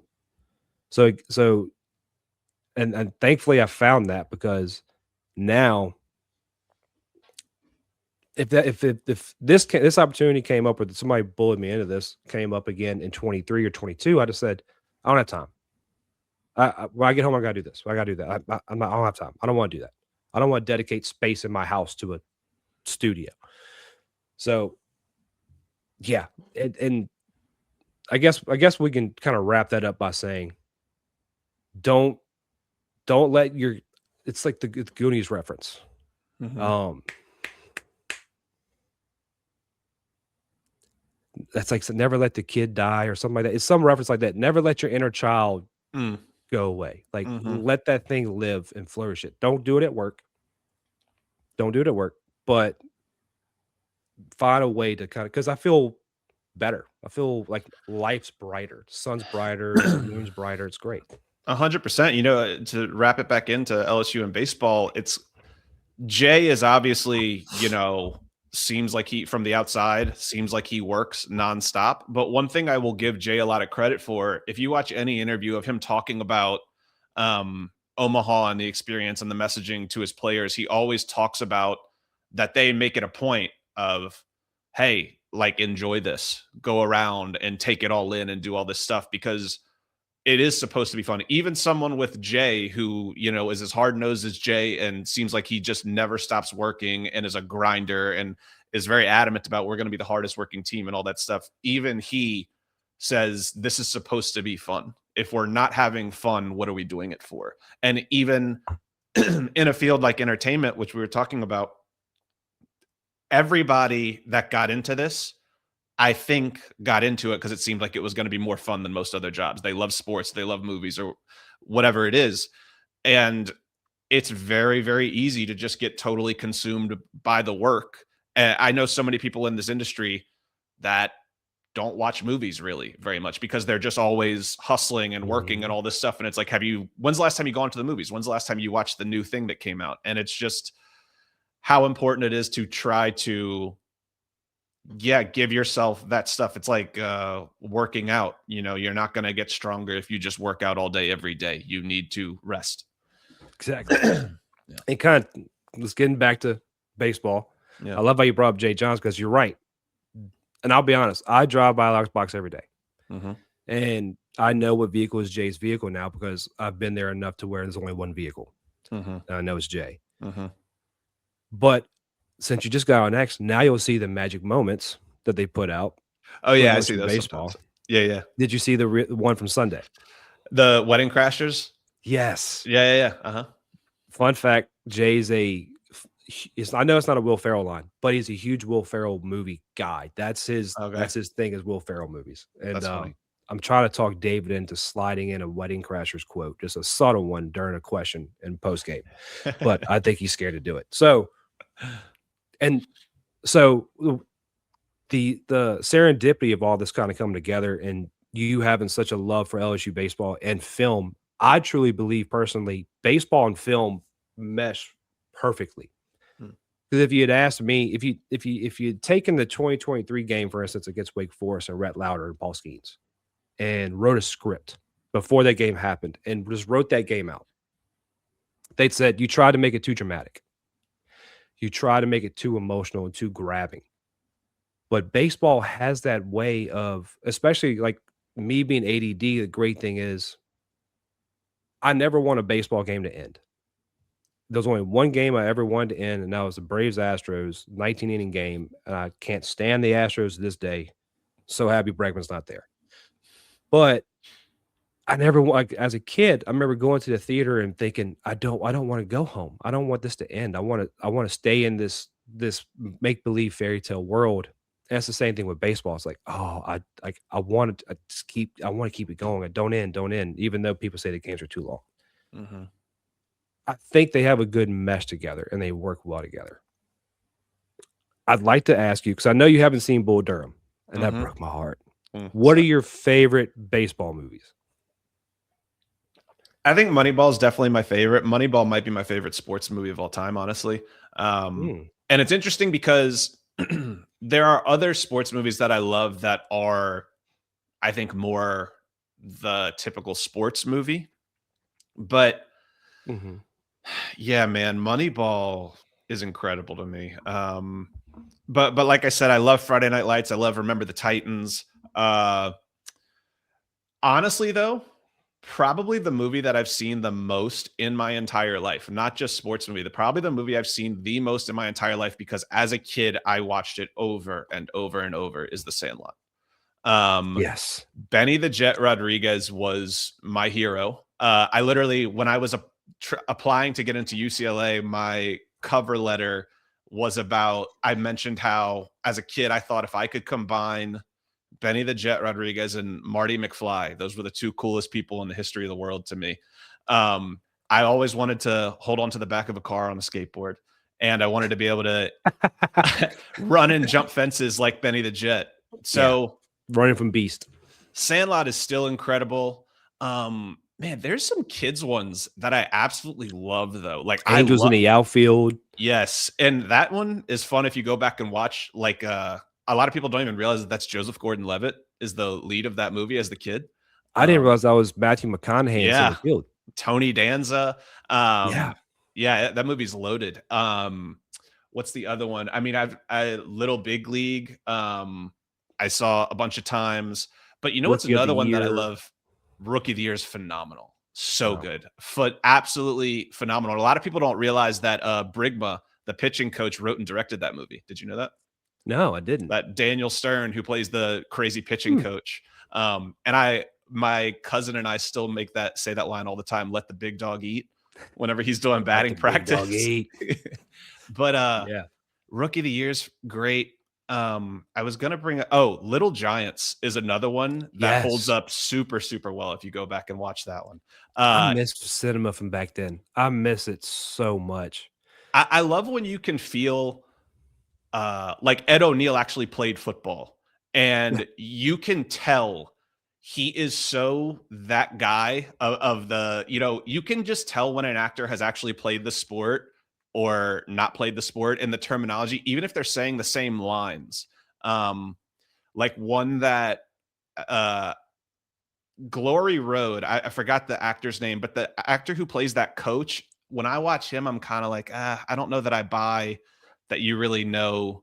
So, and thankfully I found that because now if this opportunity came up or somebody bullied me into this came up again in 23 or 22, I just said, I don't have time. When I get home, I gotta do this. I gotta do that. I don't have time. I don't want to do that. I don't want to dedicate space in my house to a studio. So yeah, and I guess we can kind of wrap that up by saying don't don't let your it's like the Goonies reference. mhm. Um, that's like never let the kid die or something like that. It's some reference like that. Never let your inner child Mm. go away. Like, Mhm. let that thing live and flourish it. Don't do it at work. Don't do it at work, but find a way to kind of, because I feel better. I feel like life's brighter. The sun's brighter, the moon's brighter. It's great. 100%. To wrap it back into LSU and baseball, it's Jay is obviously, seems like he from the outside seems like he works nonstop. But one thing I will give Jay a lot of credit for, if you watch any interview of him talking about Omaha and the experience and the messaging to his players, he always talks about that they make it a point of, hey, like enjoy this, go around and take it all in and do all this stuff because it is supposed to be fun. Even someone with Jay, who, is as hard nosed as Jay and seems like he just never stops working and is a grinder and is very adamant about we're going to be the hardest working team and all that stuff. Even he says this is supposed to be fun. If we're not having fun, what are we doing it for? And even in a field like entertainment, which we were talking about, everybody that got into this, I think, got into it because it seemed like it was going to be more fun than most other jobs. They love sports, they love movies, or whatever it is. And it's very, very easy to just get totally consumed by the work. And I know so many people in this industry that don't watch movies really very much because they're just always hustling and working and all this stuff. And it's like, when's the last time you gone to the movies? When's the last time you watched the new thing that came out? And it's just how important it is to try to give yourself that stuff. It's like working out. You're not going to get stronger if you just work out all day every day. You need to rest. Exactly. And kind of let's getting back to baseball. Yeah. I love how you brought up Jay Johns because you're right. And I'll be honest, I drive by Lark's box every day. And I know what vehicle is Jay's vehicle now because I've been there enough to where there's only one vehicle. And I know it's Jay. But since you just got on X, now you'll see the magic moments that they put out. Oh yeah, I see those baseball. Sometimes. Yeah. Did you see the one from Sunday? The Wedding Crashers? Yes. Yeah. Fun fact: Jay's I know it's not a Will Ferrell line, but he's a huge Will Ferrell movie guy. That's his. Okay. That's his thing is Will Ferrell movies. And That's funny. I'm trying to talk David into sliding in a Wedding Crashers quote, just a subtle one during a question in post game, but I think he's scared to do it. So the serendipity of all this kind of coming together and you having such a love for LSU baseball and film, I truly believe personally baseball and film mesh perfectly. Because if you had asked me, if you had taken the 2023 game, for instance, against Wake Forest and Rhett Lauder and Paul Skeens and wrote a script before that game happened and just wrote that game out, they'd said, you tried to make it too dramatic. You try to make it too emotional and too grabbing. But baseball has that way of, especially like me being ADD, the great thing is I never want a baseball game to end. There's only one game I ever wanted to end, and that was the Braves-Astros 19-inning game. And I can't stand the Astros to this day. So happy Bregman's not there. But I never, like, as a kid, I remember going to the theater and thinking, I don't want to go home. I don't want this to end. I want to stay in this make-believe fairy tale world. And that's the same thing with baseball. It's like, oh, I want to keep it going. Don't end, even though people say the games are too long. I think they have a good mesh together and they work well together. I'd like to ask you, because I know you haven't seen Bull Durham, and that broke my heart. What are your favorite baseball movies? I think Moneyball is definitely my favorite. Moneyball might be my favorite sports movie of all time, honestly. And it's interesting because there are other sports movies that I love that are, I think, more the typical sports movie. But yeah, man, Moneyball is incredible to me. But like I said, I love Friday Night Lights. I love Remember the Titans. Honestly, though, probably the movie that I've seen the most in my entire life, not just sports movie, probably the movie I've seen the most in my entire life, because as a kid, I watched it over and over and over, is The Sandlot. Yes. Benny the Jet Rodriguez was my hero. I literally, when I was applying to get into UCLA, my cover letter was about, I mentioned how as a kid, I thought if I could combine Benny the Jet Rodriguez and Marty McFly. Those were the two coolest people in the history of the world to me. I always wanted to hold on to the back of a car on a skateboard, and I wanted to be able to run and jump fences like Benny the Jet. Yeah. So Running from Beast. Sandlot is still incredible. Man, there's some kids ones that I absolutely love though. Like I Angels in love the Outfield. Yes, and that one is fun if you go back and watch. Like a lot of people don't even realize that that's Joseph Gordon-Levitt is the lead of that movie as the kid. I didn't realize that was Matthew McConaughey in Yeah, center field. Tony Danza. Yeah. Yeah, that movie's loaded. What's the other one? I mean, I Little Big League. I saw a bunch of times, but you know what's Rookie of the another one that I Year. love? Rookie of the Year is phenomenal. So Oh. good. Absolutely phenomenal. A lot of people don't realize that Brigma, the pitching coach, wrote and directed that movie. Did you know that? No, I didn't. That Daniel Stern, who plays the crazy pitching coach. And my cousin and I still say that line all the time, let the big dog eat, whenever he's doing batting practice. But Yeah. Rookie of the Year's great. I was gonna bring Little Giants is another one that holds Yes. up super, super well if you go back and watch that one. I miss cinema from back then. I miss it so much. I love when you can feel like Ed O'Neill actually played football, and you can tell he is so that guy of the, you can just tell when an actor has actually played the sport or not played the sport in the terminology, even if they're saying the same lines. Like one that Glory Road, I forgot the actor's name, but the actor who plays that coach, when I watch him, I'm kind of like, I don't know that I buy that you really know.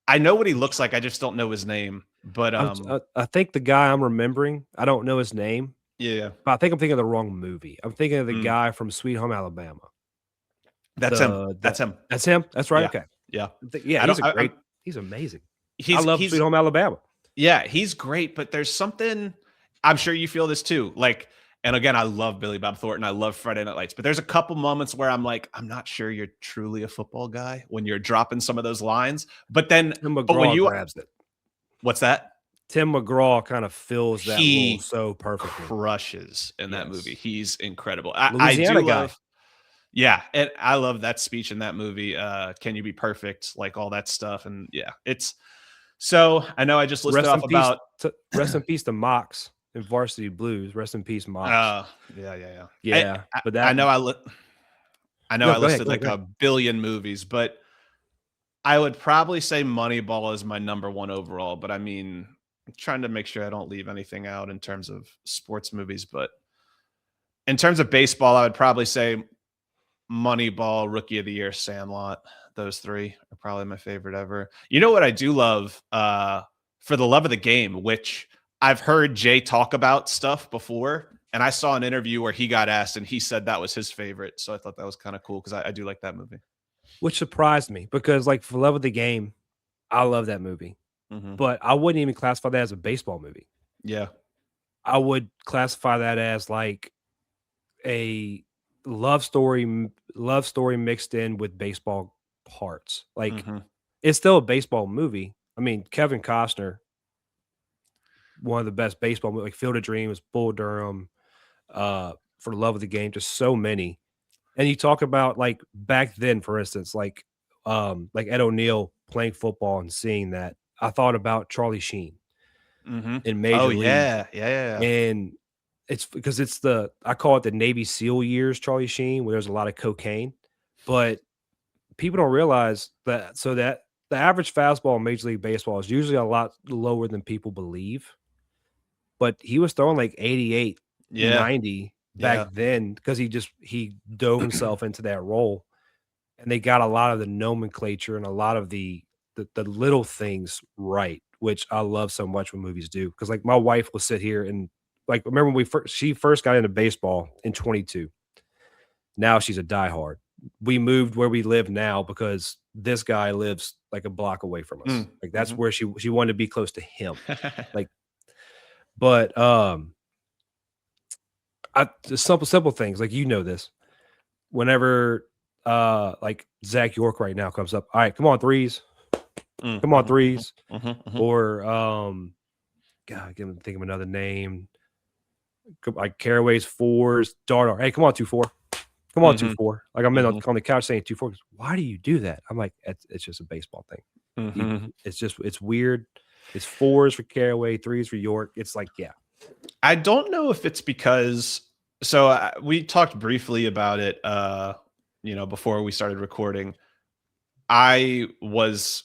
I know what he looks like. I just don't know his name. But I think the guy I'm remembering, I don't know his name, yeah, but I think I'm thinking of the wrong movie. I'm thinking of the Mm. guy from Sweet Home Alabama. That's him. That's him. That's him? That's right, Yeah, okay. yeah. Yeah, I don't. he's amazing. I He's love Sweet Home Alabama. Yeah, he's great. But there's something. I'm sure you feel this too. Like, and again, I love Billy Bob Thornton. I love Friday Night Lights. But there's a couple moments where I'm like, I'm not sure you're truly a football guy when you're dropping some of those lines. But then, Tim but when McGraw you, grabs it. what's that? Tim McGraw kind of fills that He role so perfectly. crushes in that Yes. movie. He's incredible. I Louisiana do guy. love. Yeah, and I love that speech in that movie. Can you be perfect? Like all that stuff, and yeah, it's. So I know I just listed off about. Rest in peace to Mox in Varsity Blues. Rest in peace, Mox. Yeah. But I know I No, go ahead, listed go like ahead. a billion movies, but I would probably say Moneyball is my number one overall. But I mean, I'm trying to make sure I don't leave anything out in terms of sports movies. But in terms of baseball, I would probably say Moneyball, Rookie of the Year, Sandlot. Those three are probably my favorite ever. You know what I do love? For the Love of the Game, which I've heard Jay talk about stuff before, and I saw an interview where he got asked, and he said that was his favorite. So I thought that was kind of cool because I do like that movie. Which surprised me because, like, for Love of the Game, I love that movie, but I wouldn't even classify that as a baseball movie. Yeah, I would classify that as like a love story mixed in with baseball parts. Like, it's still a baseball movie. I mean, Kevin Costner, one of the best baseball movies, like Field of Dreams, Bull Durham, For the Love of the Game, just so many. And you talk about like back then, for instance, like Ed O'Neill playing football and seeing that. I thought about Charlie Sheen in Oh Major League, yeah. and it's because I call it the Navy SEAL years, Charlie Sheen, where there's a lot of cocaine, but people don't realize that. So that the average fastball in Major League Baseball is usually a lot lower than people believe. But he was throwing like 88, Yeah, 90 back then because he dove himself into that role. And they got a lot of the nomenclature and a lot of the little things right, which I love so much when movies do. Because like my wife will sit here and like remember when she first got into baseball in 22. Now she's a diehard. We moved where we live now because this guy lives like a block away from us. Like that's where she wanted to be close to him. Like, but just simple things like this. Whenever like Zach York right now comes up, all right, come on threes, come on threes, or God, I can't think of another name. Like Caraway's fours, Dardar. Hey, come on, 2-4. Come on, Mhm. 2-4. Like I'm Mhm. on the couch saying 2-4. Why do you do that? I'm like, it's just a baseball thing. Mhm. It's weird. It's fours for Caraway, threes for York. It's like, yeah. I don't know if it's because so we talked briefly about it before we started recording. I was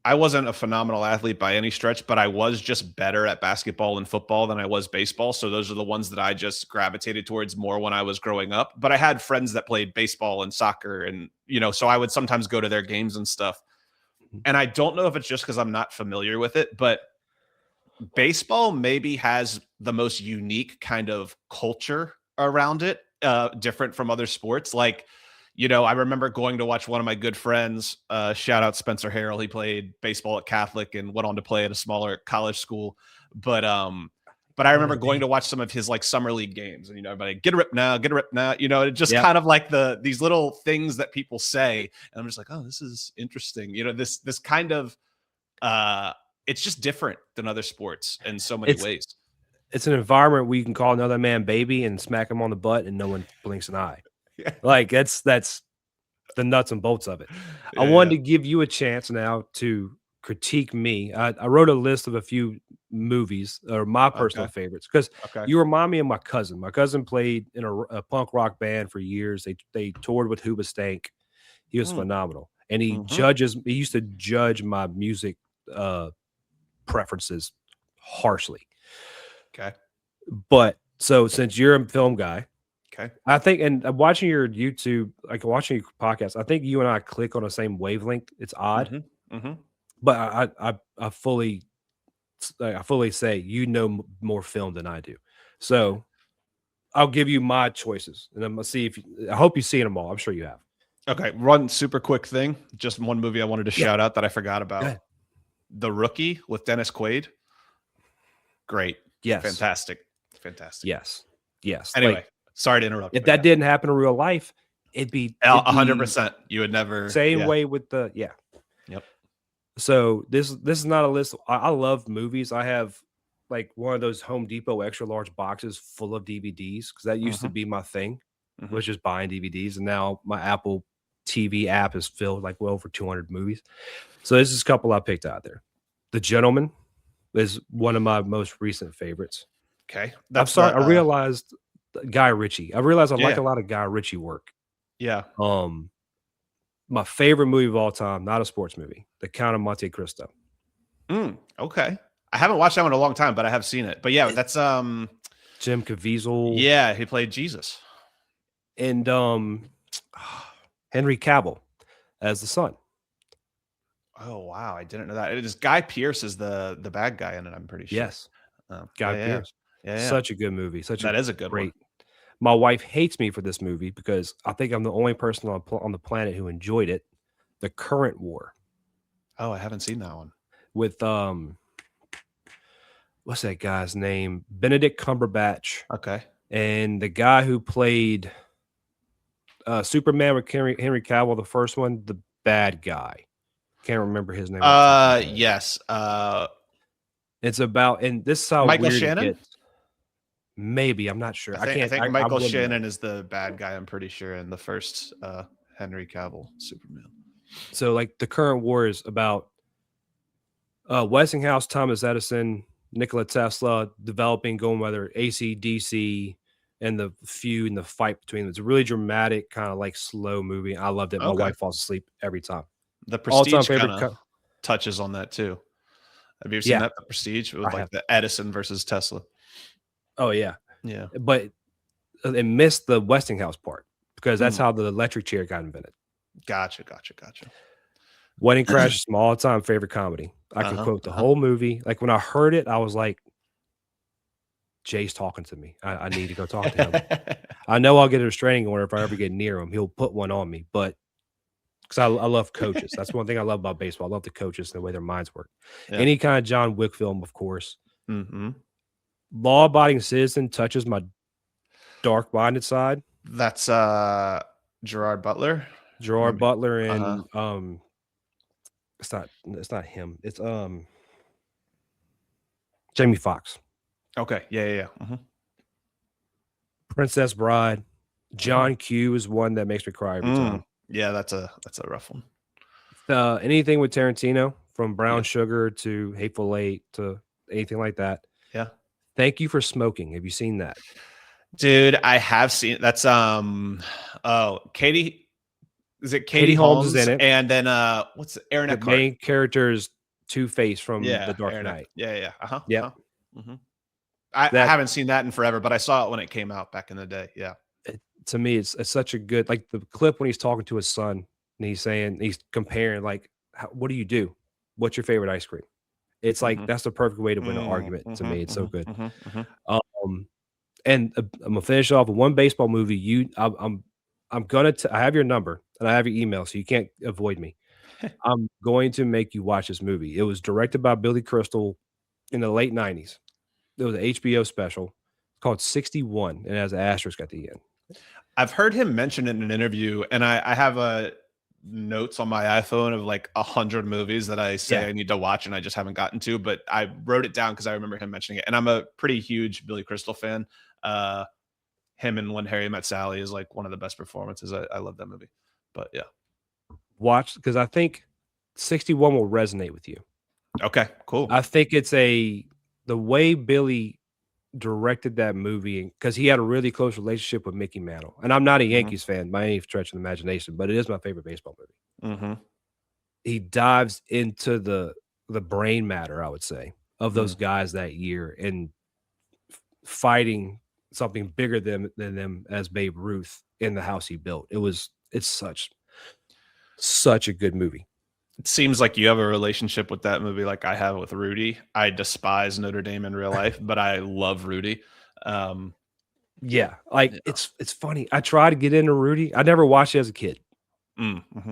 I wasn't a phenomenal athlete by any stretch, but I was just better at basketball and football than I was baseball. So those are the ones that I just gravitated towards more when I was growing up. But I had friends that played baseball and soccer and so I would sometimes go to their games and stuff. Mhm. And I don't know if it's just because I'm not familiar with it, but baseball maybe has the most unique kind of culture around it, different from other sports. Like, I remember going to watch one of my good friends, shout out Spencer Harrell. He played baseball at Catholic and went on to play at a smaller college school. But I I know remember the going name. to watch some of his like summer league games, and everybody get a rip now, get a rip now. It just Yeah. kind of like these little things that people say, and I'm just like, oh, this is interesting. This kind of uh it's just different than other sports in so many It's ways. it's an environment where you can call another man baby and smack him on the butt and no one blinks an eye. Yeah. Like that's the nuts and bolts of it. I Yeah, wanted yeah. to give you a chance now to critique me. I wrote a list of a few movies or my personal Okay. favorites because Okay. you remind me of my cousin. My cousin played in a punk rock band for years. They toured with Hoobastank. He was Mm, phenomenal, and mhm. he used to judge my music uh, preferences harshly. Okay. But so since you're a film guy, Okay. I think, and watching your YouTube, like watching your podcast, I think you and I click on the same wavelength. It's odd, Mhm. Mhm. but I fully say you know more film than I do. So I'll give you my choices, and I'm gonna see if I hope you've seen them all. I'm sure you have. Okay, one super quick thing. Just one movie I wanted to Yeah, shout out that I forgot go about. ahead. The Rookie with Dennis Quaid. Great. Yes, Fantastic. Fantastic. yes, yes. Anyway, Like sorry to interrupt, if but that yeah. didn't happen in real life, it'd be 100%. You would never same yeah. way with the yeah. Yep. So this is not a list. I love movies. I have like one of those Home Depot extra large boxes full of DVDs because that used to Mhm. be my thing, Mhm. was just buying DVDs, and now my Apple TV app is filled like well over 200 movies. So this is a couple I picked out there. The Gentleman is one of my most recent favorites. Okay. I'm That's sorry, the I realized Guy Ritchie. I realized I like yeah. a lot of Guy Ritchie work. Yeah. Um, my favorite movie of all time, not a sports movie, The Count of Monte Cristo. Okay. I haven't watched that one in a long time, but I have seen it. But yeah, It, that's Jim Caviezel yeah, he played Jesus. and Henry Cavill as the son. Oh wow, I didn't know that. It is Guy Pearce is the bad guy in it, I'm pretty sure. Yes, Oh, Guy yeah, yeah. Pearce. Yeah, yeah. Such a good movie. Such a That is a good one. great. My wife hates me for this movie because I think I'm the only person on the planet who enjoyed it. The Current War Oh, I haven't seen that one. with what's that guy's name? Benedict Cumberbatch Okay. and the guy who played Superman with Henry Cavill, the first one, the bad guy. Can't remember his name off the top of my head. Yes. It's about, and this is how Michael weird it Shannon? gets. Maybe I'm not sure. I think I Michael wouldn't know. Shannon is the bad guy, I'm pretty sure, in the first Henry Cavill Superman. So like the current war is about Westinghouse, Thomas Edison, Nikola Tesla developing going whether AC/DC and the feud and the fight between them. It's a really dramatic, kind of like slow movie. I loved it. My Okay. wife falls asleep every time. The All time Prestige kind favorite. of touches on that too. Have you ever seen Yeah, that? The Prestige I with like have. the Edison versus Tesla. Oh yeah, Yeah. but it missed the Westinghouse part because that's Mm, how the electric chair got invented. gotcha, gotcha, gotcha. Wedding Crash is my all-time favorite comedy. I can Uh-huh. quote the Uh-huh. whole movie. Like when I heard it, I was like, Jay's talking to me. I need to go talk to him. I know I'll get a restraining order if I ever get near him. He'll put one on me, but because I love coaches. That's one thing I love about baseball. I love the coaches and the way their minds work. Yeah. Any kind of John Wick film, of course. Mhm. Law abiding citizen touches my dark minded side. That's Gerard Butler. Gerard Maybe. Butler Uh-huh. and it's not him. It's Jamie Foxx. Okay. Yeah. Yeah. Yeah. Princess Bride. John Q is one that makes me cry every time. Yeah, that's a rough one. Anything with Tarantino, from Brown Yeah. Sugar to Hateful Eight to anything like that. Yeah. Thank You for Smoking. Have you seen that? Dude, I have seen that's Katie, is it Katie Katie Holmes is Holmes? in it. And then what's Aaron The Eckhart? main character is Two-Face from The Yeah, Dark Aaron Eckhart. Knight. Yeah, yeah. Uh-huh. Yep. Uh-huh. Hmm. I That haven't seen that in forever, but I saw it when it came out back in the day. Yeah. to me, it's such a good, like, the clip when he's talking to his son and he's comparing, like, what do you do? What's your favorite ice cream? It's like Hmm. that's the perfect way to win an Mm, argument to hmm, me. It's so hmm, good. hmm, hmm. Um, and I'm gonna finish off with one baseball movie. I'm gonna I have your number and I have your email, so you can't avoid me. I'm going to make you watch this movie. It was directed by Billy Crystal in the late '90s. It was an HBO special. It's called 61 and it has an asterisk at the end. I've heard him mention it in an interview, and I have a notes on my iPhone of like 100 movies that I say Yeah, I need to watch and I just haven't gotten to, but I wrote it down because I remember him mentioning it. And I'm a pretty huge Billy Crystal fan. Uh, him and When Harry Met Sally is like one of the best performances. I love that movie. But yeah. watch because I think 61 will resonate with you. Okay, cool. I think it's the way Billy directed that movie because he had a really close relationship with Mickey Mantle. And I'm not a Hmm. Yankees fan by any stretch of the imagination, but it is my favorite baseball movie. Hmm. He dives into the brain matter, I would say, of those Mm. guys that year and fighting something bigger than them as Babe Ruth in the house he built. It's such a good movie. It seems like you have a relationship with that movie like I have with Rudy. I despise Notre Dame in real life, but I love Rudy. Um, Yeah, like yeah. it's funny. I tried to get into Rudy. I never watched it as a kid. Mm-hmm.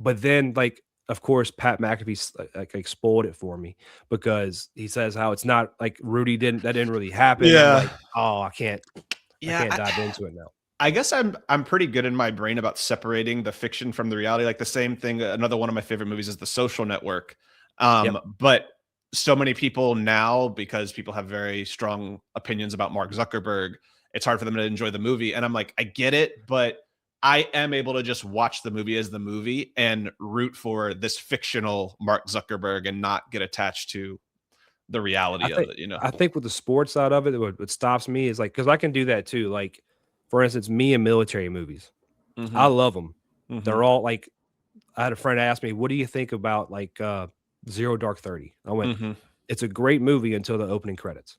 But then, like, of course, Pat McAfee like spoiled it for me because he says how it's not like Rudy didn't really happen. I'm Yeah. like, oh, I Yeah. can't dive into it now. I guess I'm pretty good in my brain about separating the fiction from the reality. Like the same thing. Another one of my favorite movies is The Social Network. Yep. But so many people now, because people have very strong opinions about Mark Zuckerberg, it's hard for them to enjoy the movie. And I'm like, I get it, but I am able to just watch the movie as the movie and root for this fictional Mark Zuckerberg and not get attached to the I reality of think it, you know? I think with the sports side of it, what stops me is like because I can do that too. Like, for instance, me and military movies, I Hmm. love them. Hmm. They're all like I had a friend ask me, "What do you think about like Zero Dark 30?" I went, Hmm. "It's a great movie until the opening credits."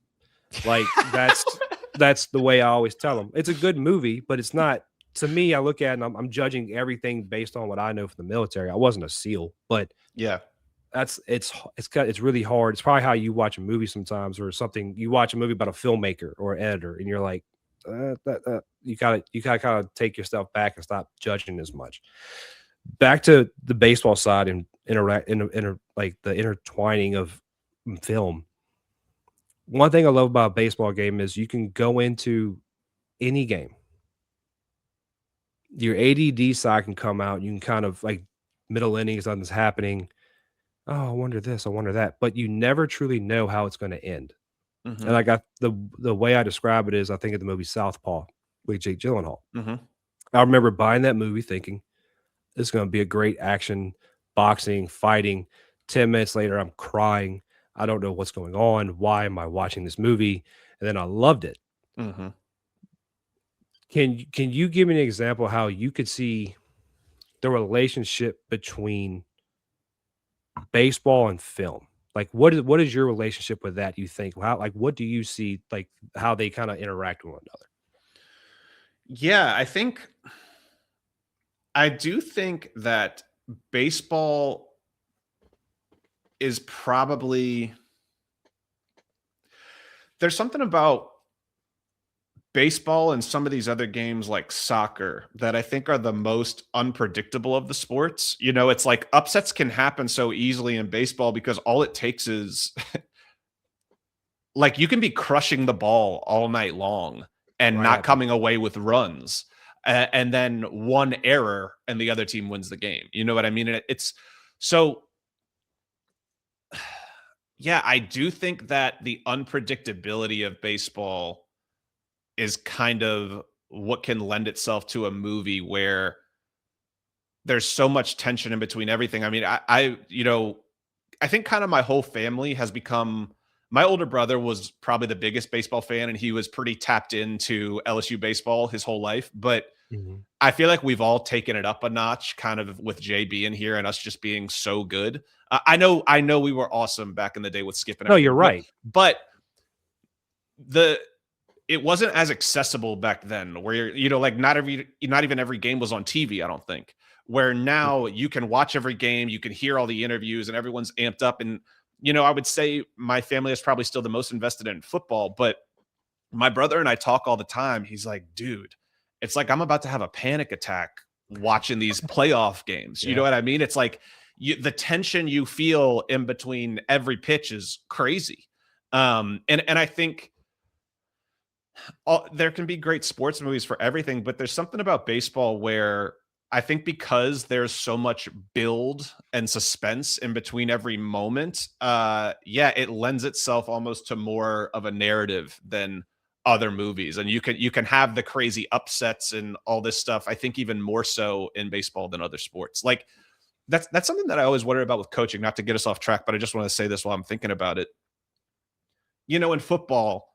Like, that's the way I always tell them. It's a good movie, but it's not to me, I look at it and I'm judging everything based on what I know from the military. I wasn't a SEAL, but Yeah. it's really hard. It's probably how you watch a movie sometimes or something. You watch a movie about a filmmaker or an editor, and you're like, you gotta kind of take yourself back and stop judging as much. Back to the baseball side and like the intertwining of film. One thing I love about a baseball game is you can go into any game. Your ADD side can come out. You can kind of like middle innings, nothing's happening. Oh, I wonder this, I wonder that. But you never truly know how it's going to end. And Hmm. I got the way I describe it is I think of the movie Southpaw with Jake Gyllenhaal. Hmm. I remember buying that movie thinking it's going to be a great action, boxing, fighting. 10 minutes later, I'm crying. I don't know what's going on. Why am I watching this movie? And then I loved it. Hmm. Can you give me an example how you could see the relationship between baseball and film? Like what is your relationship with that, you think? How like what do you see like how they kind of interact with one another? Yeah, I do think that baseball is probably there's something about baseball and some of these other games like soccer that I think are the most unpredictable of the sports. You know, it's like upsets can happen so easily in baseball because all it takes is like you can be crushing the ball all night long and Right not at them. coming away with runs. And then one error and the other team wins the game. You know what I mean? And it's so Yeah, I do think that the unpredictability of baseball is kind of what can lend itself to a movie where there's so much tension in between everything. I mean, I think kind of my whole family has become. My older brother was probably the biggest baseball fan, and he was pretty tapped into LSU baseball his whole life. But Mhm. I feel like we've all taken it up a notch, kind of with JB in here and us just being so good. I know, we were awesome back in the day with Skip and No, you're everything, right. but the it wasn't as accessible back then where like not even every game was on TV, I don't think. Where now Mhm. you can watch every game, you can hear all the interviews and everyone's amped up. And I would say my family is probably still the most invested in football, but my brother and I talk all the time. He's like, dude, it's like I'm about to have a panic attack watching these playoff games. You know Yeah. what I mean? It's like the tension you feel in between every pitch is crazy. And I think there can be great sports movies for everything, but there's something about baseball where I think because there's so much build and suspense in between every moment, yeah, it lends itself almost to more of a narrative than other movies. And you can have the crazy upsets and all this stuff. I think even more so in baseball than other sports. Like that's something that I always wonder about with coaching, not to get us off track, but I just want to say this while I'm thinking about it. In football,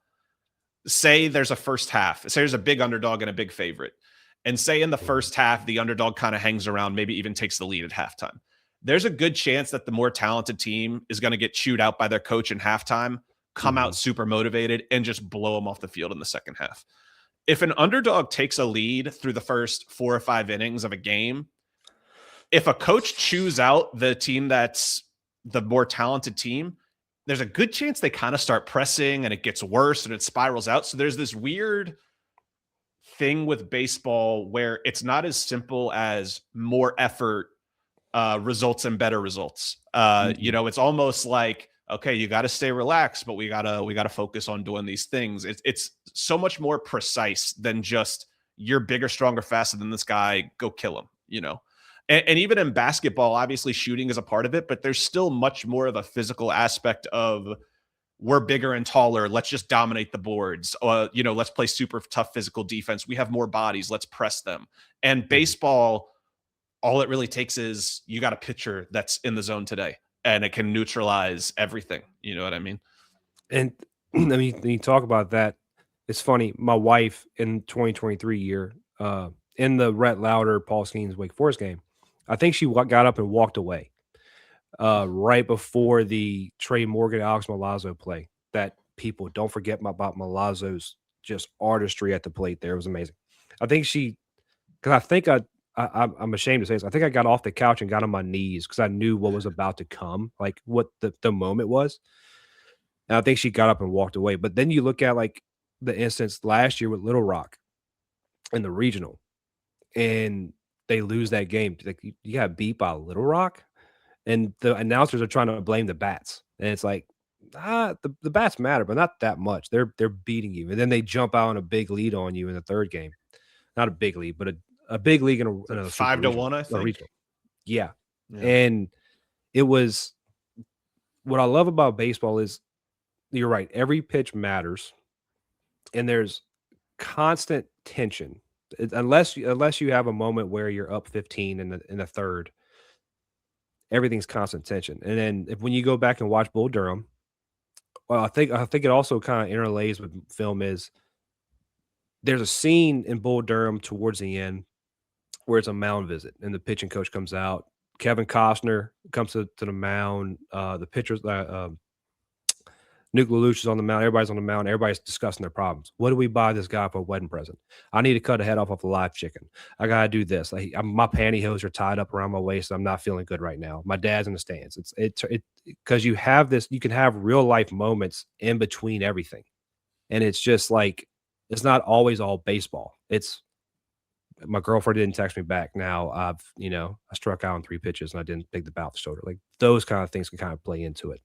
say there's a first half, say there's a big underdog and a big favorite, and say in the Mhm. first half, the underdog kind of hangs around, maybe even takes the lead at halftime. There's a good chance that the more talented team is going to get chewed out by their coach in halftime, come out Mhm. super motivated, and just blow them off the field in the second half. If an underdog takes a lead through the first 4 or 5 innings of a game, if a coach chews out the team that's the more talented team, there's a good chance they kind of start pressing and it gets worse and it spirals out. So there's this weird thing with baseball where it's not as simple as more effort results in better results. Mhm. It's almost like, okay, you got to stay relaxed, but we gotta focus on doing these things. It's so much more precise than just you're bigger, stronger, faster than this guy. Go kill him. And even in basketball, obviously shooting is a part of it, but there's still much more of a physical aspect of we're bigger and taller. Let's just dominate the boards. Let's play super tough physical defense. We have more bodies. Let's press them. And Mhm. baseball, all it really takes is you got a pitcher that's in the zone today and it can neutralize everything. You know what I mean? And I mean, when you talk about that, it's funny. My wife in 2023 year, in the Rhett Lauder, Paul Skeens Wake Forest game, I think she got up and walked away right before the Trey Morgan Alex Milazzo play. That people don't forget about Milazzo's just artistry at the plate. There, it was amazing. I think she, because I think I'm ashamed to say this. I think I got off the couch and got on my knees because I knew what was about to come, like what the moment was. And I think she got up and walked away. But then you look at like the instance last year with Little Rock in the regional, and they lose that game. Like you got beat by Little Rock, and the announcers are trying to blame the bats, and it's like, the bats matter, but not that much. They're beating you, and then they jump out on a big lead on you in the third game. Not a big lead, but a big league in Is it a super five to regional one? I or think. regional. Yeah, Yeah. and it was what I love about baseball is you're right. Every pitch matters, and there's constant tension. Unless you have a moment where you're up 15 in the third, everything's constant tension. And then if when you go back and watch Bull Durham, well, I think it also kind of interlays with film is there's a scene in Bull Durham towards the end where it's a mound visit and the pitching coach comes out. Kevin Costner comes to the mound. The pitchers, Nuke Lelouch is on the mound. Everybody's on the mound. Everybody's discussing their problems. What do we buy this guy for a wedding present? I need to cut a head off of a live chicken. I gotta do this. My pantyhose are tied up around my waist. I'm not feeling good right now. My dad's in the stands. It because you have this. You can have real life moments in between everything, and it's just like it's not always all baseball. It's my girlfriend didn't text me back. Now I struck out on 3 pitches and I didn't pick the bat off the shoulder. Like those kind of things can kind of play into it.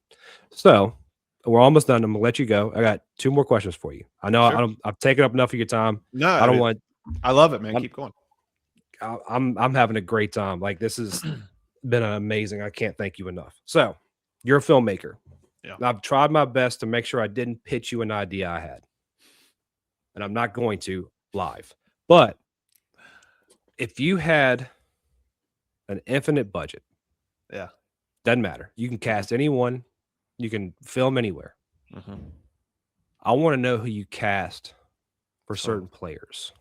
So we're almost done. I'm gonna let you go. I got 2 more questions for you. I know Sure. I've taken up enough of your time. No, I I don't mean, want. I love it, man. I'm Keep going. I'm having a great time. Like this has been amazing. I can't thank you enough. So you're a filmmaker. Yeah. I've tried my best to make sure I didn't pitch you an idea I had, and I'm not going to live. But if you had an infinite budget, Yeah. doesn't matter. You can Mhm. cast anyone, you can film anywhere. Mhm. I want to know who you cast for Oh. certain players,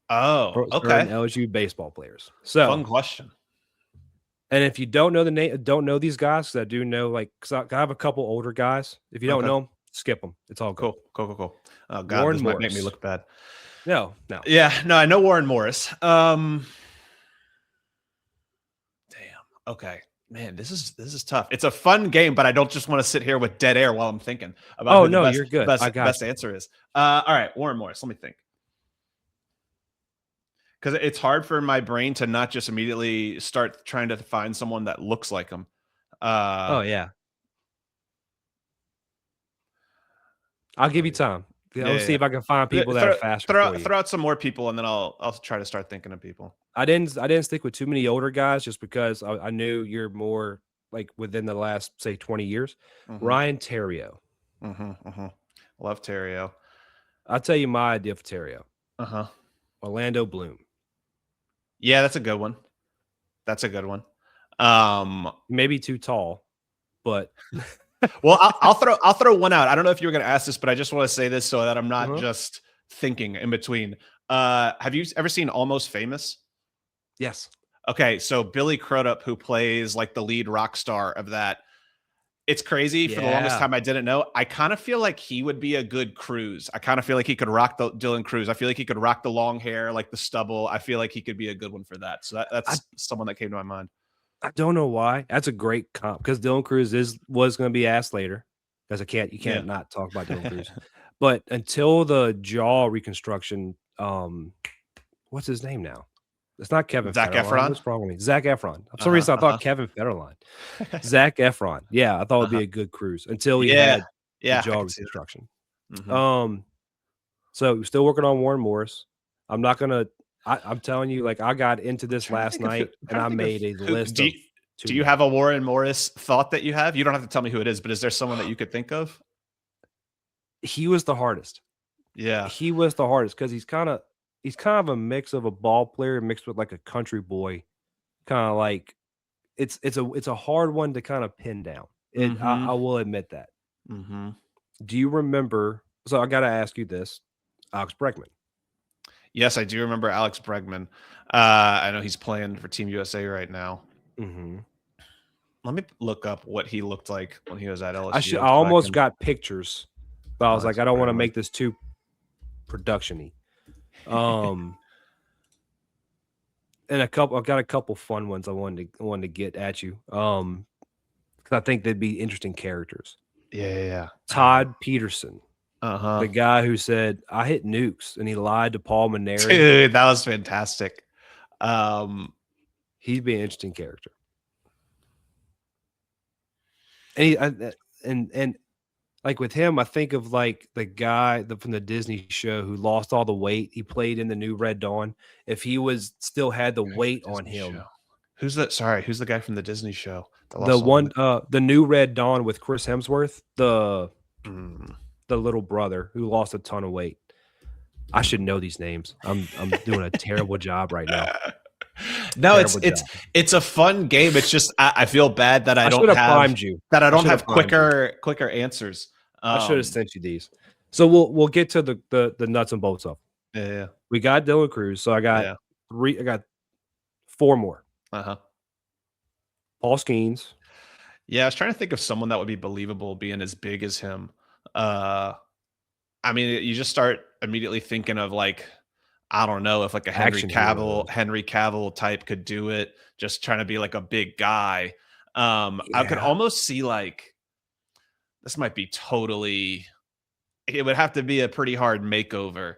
Oh, for certain okay. LSU baseball players. Fun So, question. and if you don't know the name, don't know these guys, because I do know, like, because I have a couple older guys. If you don't Okay. know them, skip them. It's all good. Cool. Cool. Cool. Cool. Oh God, Warren this might make me Morris. look bad. No, no. Yeah. No, I know Warren Morris. Damn. Okay. Man, this is tough. It's a fun game, but I don't just want to sit here with dead air while I'm thinking about Oh who the no, best you're good. best I got best you. answer is. All right, Warren Morris. Let me think. Because it's hard for my brain to not just immediately start trying to find someone that looks like him. Uh, Oh yeah. I'll give you time. Yeah, yeah, let's yeah, see yeah. if I can find people that are Throw, faster throw for you. throw out some more people, and then I'll try to start thinking of people. I didn't stick with too many older guys just because I knew you're more like within the last say 20 years. Mm-hmm, Ryan Terrio. mm-hmm, mm-hmm. Love Terrio. I'll tell you my idea for Terrio. Uh huh. Orlando Bloom. Yeah, that's a good one. That's a good one. Um, Maybe too tall, but well, I'll throw one out. I don't know if you were going to ask this, but I just want to say this so that I'm not uh-huh. just thinking in between. Have you ever seen Almost Famous? Yes. Okay, so Billy Crudup, who plays like the lead rock star of that, it's crazy. For the longest Yeah. time, I didn't know. I kind of feel like he would be a good Cruz. I kind of feel like he could rock the Dylan Cruz. I feel like he could rock the long hair, like the stubble. I feel like he could be a good one for that. So I, that's someone that came to my mind. I don't know why. That's a great comp because Dylan Cruz was going to be asked later because you Yeah, can't not talk about Dylan Cruz. But until the jaw reconstruction, what's his name now? It's not Kevin Zac Federline. Efron. What's wrong with me? Zac Efron. For Uh some huh. reason, I Uh thought huh. Kevin Federline. Zac Efron. Yeah, I thought it Uh would huh. be a good cruise until he Yeah, had the yeah, I jaw could see that. reconstruction. Hmm. Um, so we're still working on Warren Morris. I'm not gonna. I'm telling you, like I got into this Trying to last think of who. night I'm and trying to I think of made a who. list of Do too you many. have a Warren Morris thought that you have? You don't have to tell me who it is, but is there someone that you could think of? He was the hardest. Yeah. He was the hardest because he's kind of a mix of a ball player mixed with like a country boy, kind of like it's a hard one to kind of pin down. Mm-hmm. I will admit that. Mm-hmm. Do you remember? So I got to ask you this, Alex Bregman. Yes, I do remember Alex Bregman. I know he's playing for Team USA right now. Mm-hmm. Let me look up what he looked like when he was at I LSU, so I almost can. got pictures, but I was like, Alex I don't want to Bregman. make this too production-y. Um, and I've got a couple fun ones I wanted to get at you. Because I think they'd be interesting characters. Yeah. Todd Peterson, Uh huh. the guy who said I hit nukes and he lied to Paul Maneri. Dude, that was fantastic. Um, He'd be an interesting character. And and like with him, I think of like the guy from the Disney show who lost all the weight. He played in the new Red Dawn. If he was still had the guy from weight the on Disney show. him, Who's that? Sorry, who's the guy from the Disney show that the lost all the one weight? the new Red Dawn with Chris Hemsworth, Mm. the little brother who lost a ton of weight. I should know these names. I'm doing a terrible job right now. No, it's Terrible it's job. it's a fun game. It's just I feel bad that I should have primed you. I should have primed you. quicker answers. I should have sent you these. So we'll get to the nuts and bolts of. Yeah, We got Dylan Cruz. So I got yeah. three. I got four more. Uh-huh. Paul Skeens. Yeah, I was trying to think of someone that would be believable being as big as him. Uh I mean, you just start immediately thinking of like, I don't know if like a Action heroes. Henry Cavill type could do it, just trying to be like a big guy. I could Yeah. almost see like this might be totally it would have to be a pretty hard makeover,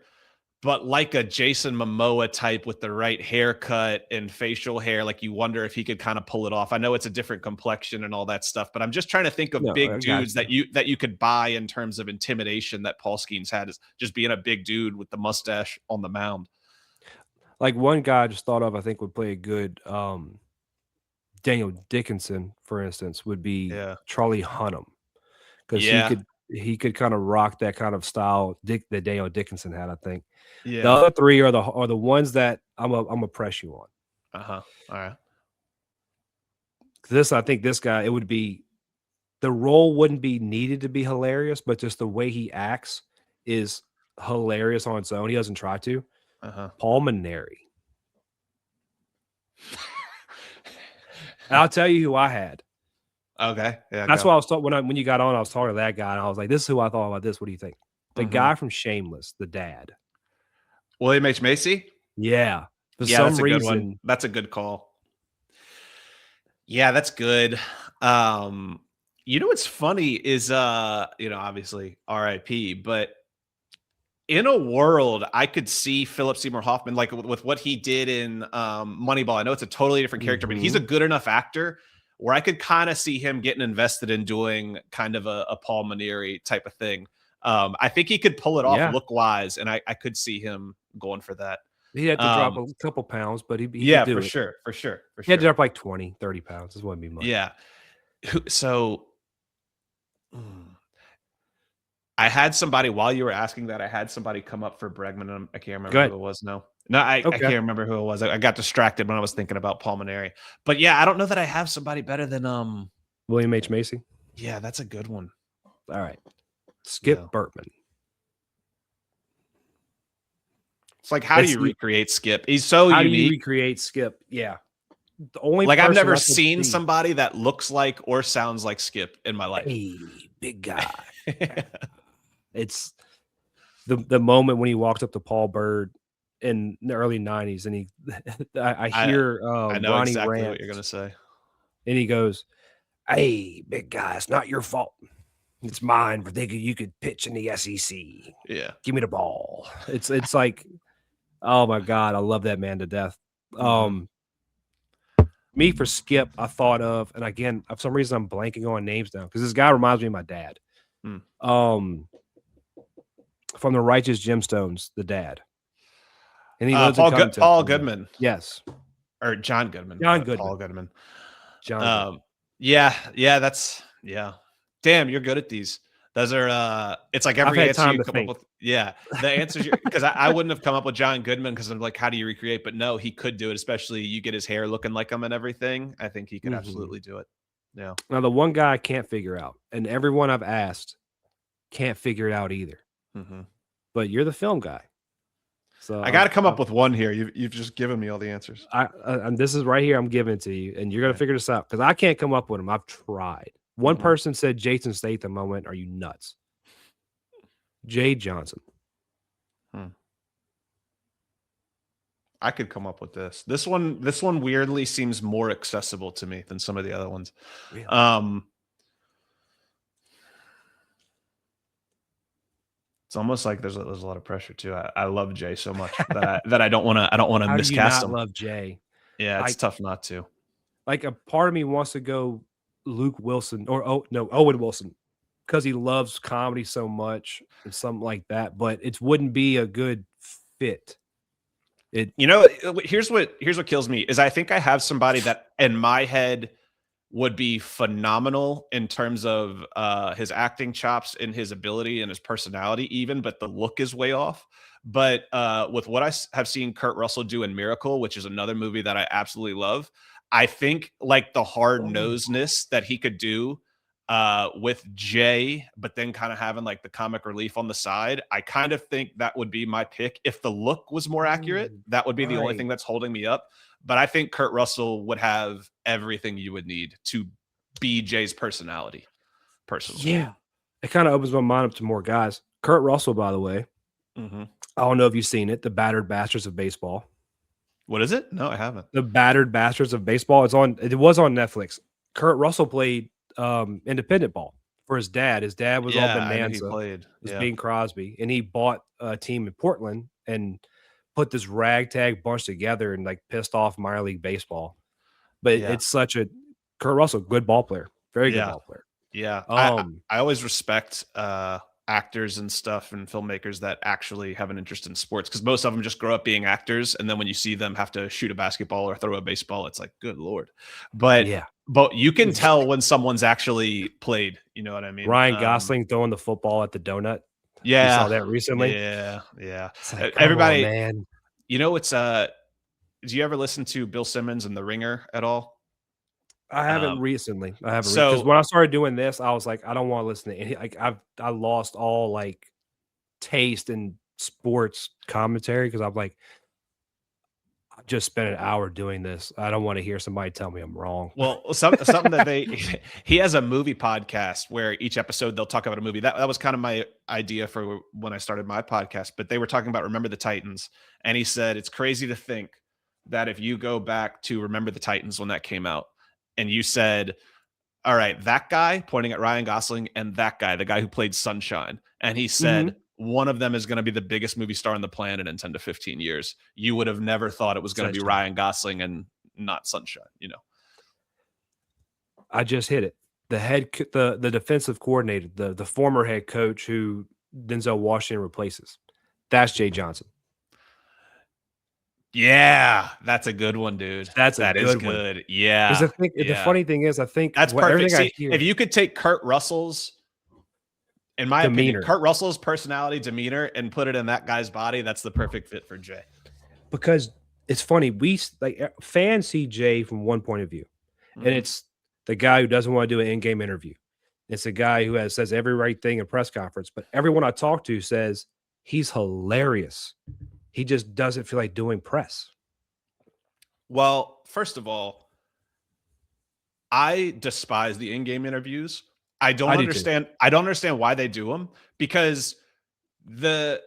but like a Jason Momoa type with the right haircut and facial hair, like you wonder if he could kind of pull it off. I know it's a different complexion and all that stuff, but I'm just trying to think of No, big I got dudes you. that you could buy in terms of intimidation that Paul Skeens had is just being a big dude with the mustache on the mound. Like one guy I just thought of, I think would play a good Daniel Dickinson, for instance, would be Yeah. Charlie Hunnam. because Yeah. he could kind of rock that kind of style that Daniel Dickinson had, I think. The Yeah. other three are the ones that I'm gonna press you on. Uh-huh. All right. I think this guy, it would be the role wouldn't be needed to be hilarious, but just the way he acts is hilarious on its own. He doesn't try to. Uh-huh. Paul Maneri. I'll tell you who I had. Okay. Yeah. That's Go. why I was talking when you got on. I was talking to that guy, and I was like, "This is who I thought about this. What do you think?" The guy from Shameless, the dad. William H. Macy. Yeah, for Yeah, that's some a good one. reason, That's a good call. Yeah, that's good. What's funny is obviously RIP, but in a world I could see Philip Seymour Hoffman like with what he did in Moneyball. I know it's a totally different character, but he's a good enough actor where I could kind of see him getting invested in doing kind of a Paul Maneri type of thing. I think he could pull it off yeah, look wise, and I could see him going for that. he had to drop Um, a couple pounds, but he yeah, could for do it. sure, for sure, for He had to sure. drop like 20, 30 pounds. This wouldn't be much. Yeah. So mm, I had somebody while you were asking that. I had somebody come up for Bregman. And I can't Go remember ahead. who it was. No, I Okay. can't remember who it was. I got distracted when I was thinking about Pulmonary. But yeah, I don't know that I have somebody better than William H. Macy. Yeah, that's a good one. All right. Skip Yeah. Burtman. It's like, how do you recreate Skip? He's so unique. How do you recreate Skip? Yeah. The only like I've never seen somebody that looks like or sounds like Skip in my life. Hey, big guy. It's the moment when he walked up to Paul Bird in the early 90s and I hear I know Ronnie exactly Rant, what you're gonna say. And he goes, "Hey, big guy, it's not your fault. It's mine for thinking you could pitch in the SEC. Yeah. Give me the ball." It's like, oh my God, I love that man to death. Me for Skip, I thought of, and again, for some reason I'm blanking on names now because this guy reminds me of my dad. From the Righteous Gemstones, the dad. And he lives in Paul Goodman. Yes. Or John Goodman. Paul Goodman. John. Yeah, that's Damn, you're good at these. Those are it's like every answer you come up with. Yeah. The answers because I wouldn't have come up with John Goodman because I'm like, how do you recreate? But no, he could do it, especially you get his hair looking like him and everything. I think he could absolutely do it. Yeah. Now the one guy I can't figure out, and everyone I've asked can't figure it out either. But you're the film guy. So I got to come up with one here. You've just given me all the answers. And this is right here. I'm giving it to you, and you're gonna figure this out because I can't come up with them. I've tried. One person said Jason Statham. I went, "Are you nuts?" Jay Johnson. I could come up with this. This one weirdly seems more accessible to me than some of the other ones. Really? It's almost like there's a lot of pressure too. I love Jay so much that I don't want to miscast him. I love Jay. Yeah, it's tough not to. Like a part of me wants to go Luke Wilson or Owen Wilson because he loves comedy so much and something like that. But it wouldn't be a good fit. Here's what kills me is I think I have somebody that in my head would be phenomenal in terms of his acting chops and his ability and his personality even, but the look is way off. But with what I have seen Kurt Russell do in Miracle, which is another movie that I absolutely love, I think like the hard-nosedness that he could do with Jay, but then kind of having like the comic relief on the side, I kind of think that would be my pick. If the look was more accurate, that would be the only thing that's holding me up. But I think Kurt Russell would have everything you would need to be Jay's personality, personally. Yeah. It kind of opens my mind up to more guys. Kurt Russell, by the way. I don't know if you've seen it, The Battered Bastards of Baseball. What is it? No, I haven't. The Battered Bastards of Baseball. It was on Netflix. Kurt Russell played independent ball for his dad. His dad was all Bonanza. It was Bing Crosby. And he bought a team in Portland and put this ragtag bunch together and like pissed off minor league baseball. But it's such a Kurt Russell, good ball player, very good ball player. Yeah. I always respect actors and stuff and filmmakers that actually have an interest in sports because most of them just grow up being actors. And then when you see them have to shoot a basketball or throw a baseball, it's like, good Lord. But but you can tell when someone's actually played. You know what I mean? Ryan Gosling throwing the football at the donut. You saw Yeah, that recently? yeah, yeah. It's like, come on, Everybody, man. you know, it's do you ever listen to Bill Simmons and The Ringer at all? I haven't Um, recently. I haven't because so when I started doing this, I was like, I don't want to listen to any. Like, I lost all like taste in sports commentary because I'm like, I just spent an hour doing this. I don't want to hear somebody tell me I'm wrong. Well, something that they he has a movie podcast where each episode they'll talk about a movie. That was kind of my idea for when I started my podcast. But they were talking about Remember the Titans, and he said it's crazy to think that if you go back to Remember the Titans when that came out, and you said, "All right, that guy," pointing at Ryan Gosling, and that guy, the guy who played Sunshine, and he said Mhm. one of them is going to be the biggest movie star on the planet in 10 to 15 years. You would have never thought it was going to be Sunshine. Ryan Gosling and not Sunshine. You know. I just hit it. The defensive coordinator, the former head coach who Denzel Washington replaces. That's Jay Johnson. Yeah, that's a good one, dude. That's a That is good one. good. Because Yeah, the yeah. funny thing is, I think That's what perfect. everything I See, hear if you could take Kurt Russell's, in my opinion, demeanor, Kurt Russell's personality, demeanor, and put it in that guy's body, that's the perfect fit for Jay. because it's funny, fans see Jay from one point of view, and Mhm. it's the guy who doesn't want to do an in-game interview. It's a guy who says every right thing in press conference, but everyone I talk to says he's hilarious. He just doesn't feel like doing press. Well, first of all, I despise the in-game interviews. I do too. I don't understand why they do them because the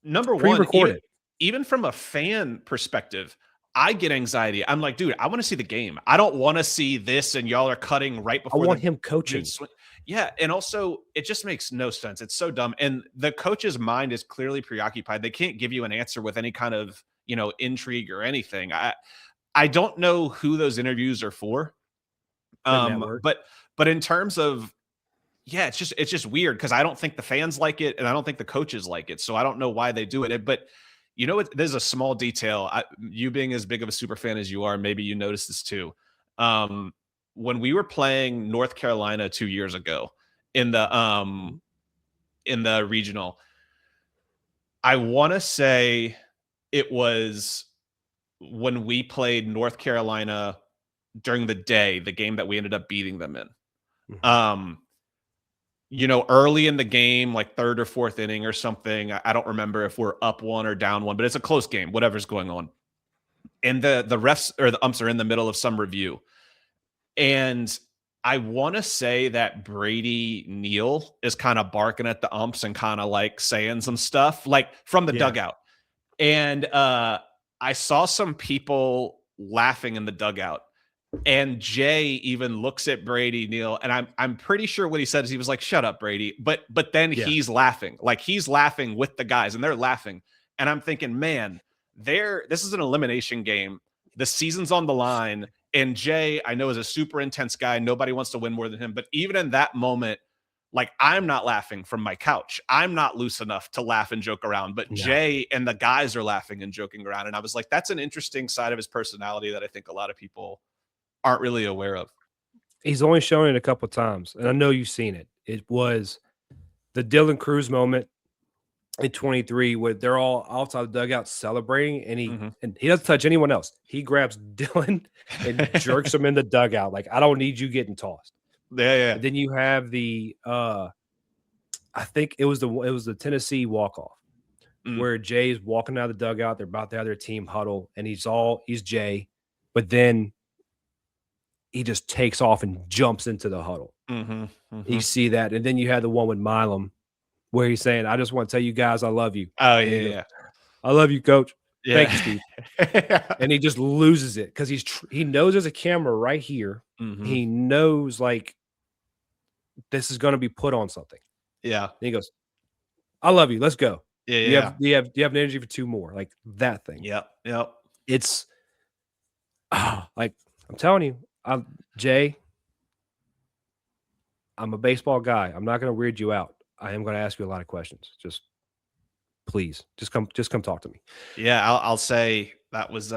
number one, Pre-recorded. even from a fan perspective, I get anxiety. I'm like, dude, I want to see the game. I don't want to see this, and y'all are cutting right I before want the him coaching. dude Yeah, and also it just makes no sense. It's so dumb, and the coach's mind is clearly preoccupied. They can't give you an answer with any kind of intrigue or anything. I don't know who those interviews are for, The network. but in terms of yeah, it's just weird because I don't think the fans like it, and I don't think the coaches like it. So I don't know why they do it. But you know what? There's a small detail. You being as big of a super fan as you are, maybe you noticed this too. Um, when we were playing North Carolina 2 years ago in the Mhm. regional, I want to say it was when we played North Carolina during the day, the game that we ended up beating them in. Mhm. Um, early in the game, like third or fourth inning or something. I don't remember if we're up one or down one, but it's a close game, whatever's going on. And the refs or the umps are in the middle of some review. And I want to say that Brady Neal is kind of barking at the umps and kind of like saying some stuff like from the Yeah. dugout. And I saw some people laughing in the dugout. And Jay even looks at Brady Neal, and I'm pretty sure what he said is he was like, "Shut up, Brady." But then Yeah. he's laughing, like he's laughing with the guys, and they're laughing. And I'm thinking, man, this is an elimination game. The season's on the line, and Jay, I know, is a super intense guy. Nobody wants to win more than him. But even in that moment, like I'm not laughing from my couch. I'm not loose enough to laugh and joke around. But No. Jay and the guys are laughing and joking around, and I was like, that's an interesting side of his personality that I think a lot of people aren't really aware of. He's only shown it a couple times, and I know you've seen it. It was the Dylan Cruz moment in 23 where they're all outside the dugout celebrating, and Mhm. he doesn't touch anyone else. He grabs Dylan and jerks him in the dugout. Like, I don't need you getting tossed. Yeah, yeah. And then you have the I think it was the Tennessee walk-off Mm, where Jay's walking out of the dugout. They're about to have their team huddle, and he's Jay, but then he just takes off and jumps into the huddle. mhm, You mhm. see that, and then you had the one with Milam where he's saying, "I just want to tell you guys I love you," Oh, and he yeah, goes, yeah. "I love you, coach. Yeah. Thank you, Steve." Yeah. And he just loses it because he knows there's a camera right here. Mhm. He knows like this is going to be put on something. Yeah. And he goes, "I love you. Let's go. Yeah, Do you yeah. have do you have do you have an energy for two more?" Like that thing. Yep, yep. It's like I'm telling you, Jay. I'm a baseball guy. I'm not going to weird you out. I am going to ask you a lot of questions. Just please, just come talk to me. Yeah, I'll say that was,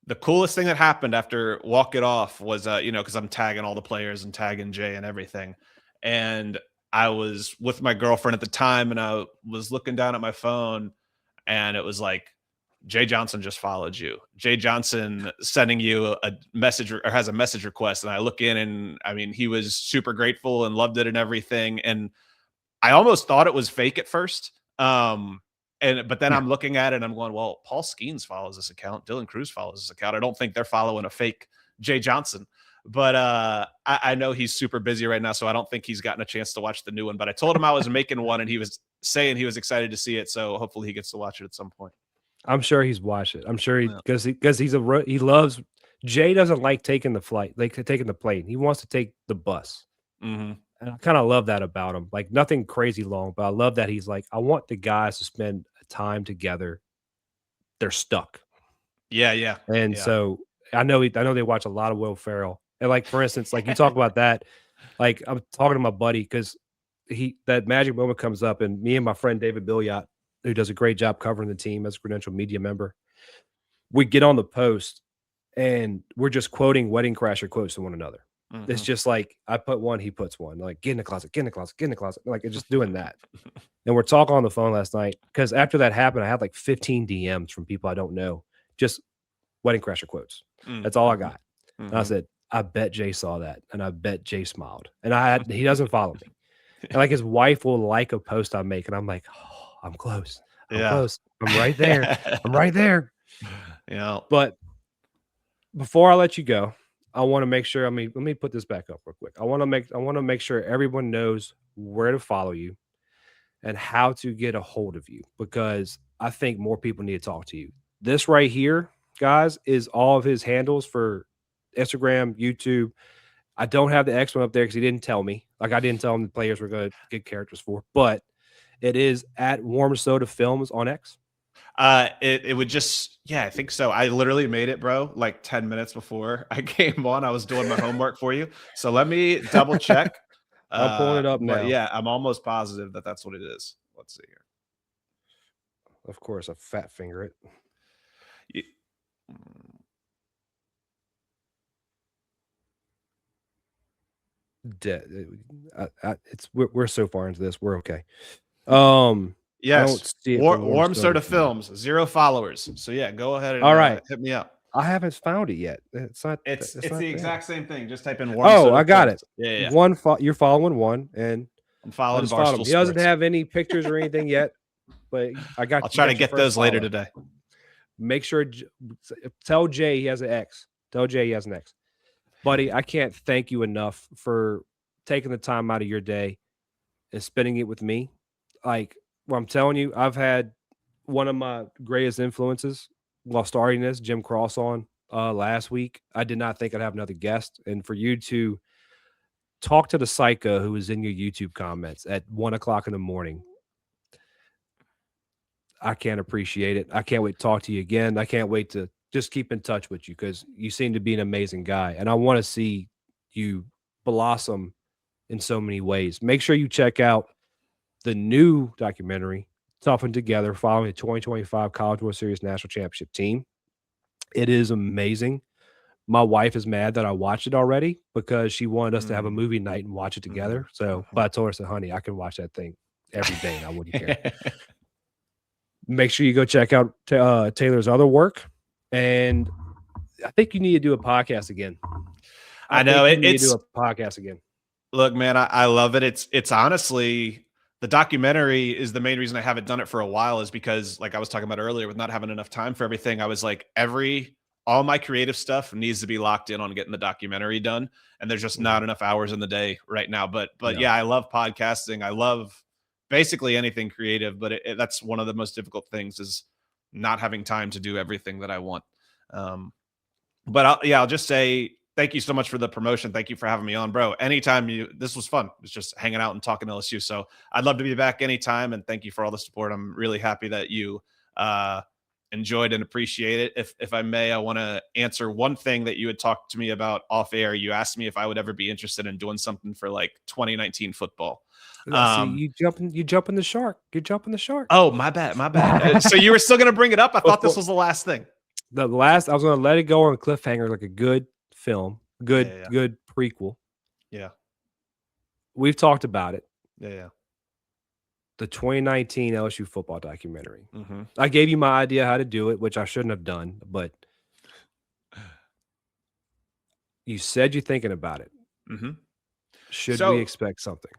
the coolest thing that happened after walk it off was, because I'm tagging all the players and tagging Jay and everything. And I was with my girlfriend at the time and I was looking down at my phone and it was like, Jay Johnson just followed you. Jay Johnson sending you a message or has a message request. And I look in and I mean, he was super grateful and loved it and everything. And I almost thought it was fake at first. But then I'm looking at it and I'm going, well, Paul Skeens follows this account. Dylan Cruz follows this account. I don't think they're following a fake Jay Johnson. But I know he's super busy right now, so I don't think he's gotten a chance to watch the new one. But I told him I was making one, and he was saying he was excited to see it. So hopefully he gets to watch it at some point. I'm sure he's watched it. I'm sure because he loves Jay doesn't like taking the flight, like taking the plane. He wants to take the bus. Mm-hmm. And I kind of love that about him. Like nothing crazy long, but I love that he's like, I want the guys to spend time together. They're stuck. Yeah. And so I know they watch a lot of Will Ferrell. And like for instance, like you talk about that, like I'm talking to my buddy because that magic moment comes up, and me and my friend David Billiot, who does a great job covering the team as a credential media member, we get on the post and we're just quoting Wedding Crasher quotes to one another. Mm-hmm. It's just like I put one, he puts one. Like get in the closet, get in the closet, get in the closet. Like it's just doing that. And we're talking on the phone last night because after that happened, I had like 15 DMs from people I don't know, just Wedding Crasher quotes. That's all I got. And I said, I bet Jay saw that, and I bet Jay smiled. And he doesn't follow me. And like his wife will like a post I make, and I'm like, oh, I'm close. I'm close. I'm right there. I'm right there. Yeah. But before I let you go, I want to make sure. Let me put this back up real quick. I want to make sure everyone knows where to follow you and how to get a hold of you, because I think more people need to talk to you. This right here, guys, is all of his handles for Instagram, YouTube. I don't have the X one up there because he didn't tell me. Like I didn't tell him the players were going to get characters for, but it is at Warm Soda Films on X. It would just, I think so. I literally made it, bro, like 10 minutes before I came on. I was doing my homework for you. So let me double check. I'm pulling it up now. But yeah, I'm almost positive that that's what it is. Let's see here. Of course, I fat finger it. We're so far into this. We're okay. Yes. Warm Soda Films, 0 followers. So yeah, go ahead and hit me up. I haven't found it yet. It's not. It's the exact same thing. Just type in Warm Soda I got Films. it. Yeah. You're following one, and I'm following Barstool. He doesn't have any pictures or anything yet, but I'll try to get those later today. Make sure tell Jay he has an X. Tell Jay he has an X. Buddy, I can't thank you enough for taking the time out of your day and spending it with me. Like, well, I'm telling you, I've had one of my greatest influences while starting this, Jim Cross, on last week. I did not think I'd have another guest. And for you to talk to the psycho who was in your YouTube comments at 1:00 in the morning, I can't appreciate it. I can't wait to talk to you again. I can't wait to just keep in touch with you because you seem to be an amazing guy. And I want to see you blossom in so many ways. Make sure you check out the new documentary, Toughened Together, following the 2025 College World Series National Championship team. It is amazing. My wife is mad that I watched it already because she wanted us to have a movie night and watch it together. So, but I told her, I said, honey, I can watch that thing every day and I wouldn't care. Make sure you go check out Taylor's other work. And I think you need to do a podcast again. I know you need to do a podcast again. Look, man, I love it. It's honestly, the documentary is the main reason I haven't done it for a while, is because, like I was talking about earlier, with not having enough time for everything, I was like, all my creative stuff needs to be locked in on getting the documentary done. And there's just not enough hours in the day right now. But yeah, I love podcasting. I love basically anything creative, but that's one of the most difficult things, is not having time to do everything that I want. But I'll just say thank you so much for the promotion. Thank you for having me on, bro. Anytime this was fun. It was just hanging out and talking LSU. So I'd love to be back anytime. And thank you for all the support. I'm really happy that you enjoyed and appreciate it. If I may, I want to answer one thing that you had talked to me about off air. You asked me if I would ever be interested in doing something for like 2019 football. You jumping the shark. You're jumping the shark. Oh, my bad. So you were still going to bring it up? I thought this was the last thing. The last I was gonna let it go on a cliffhanger, like a good film, Yeah, yeah, good prequel. yeah, We've talked about it. yeah, yeah. The 2019 LSU football documentary. Mm-hmm. I gave you my idea how to do it, which I shouldn't have done, but you said you're thinking about it. Mm-hmm. Should we So expect something?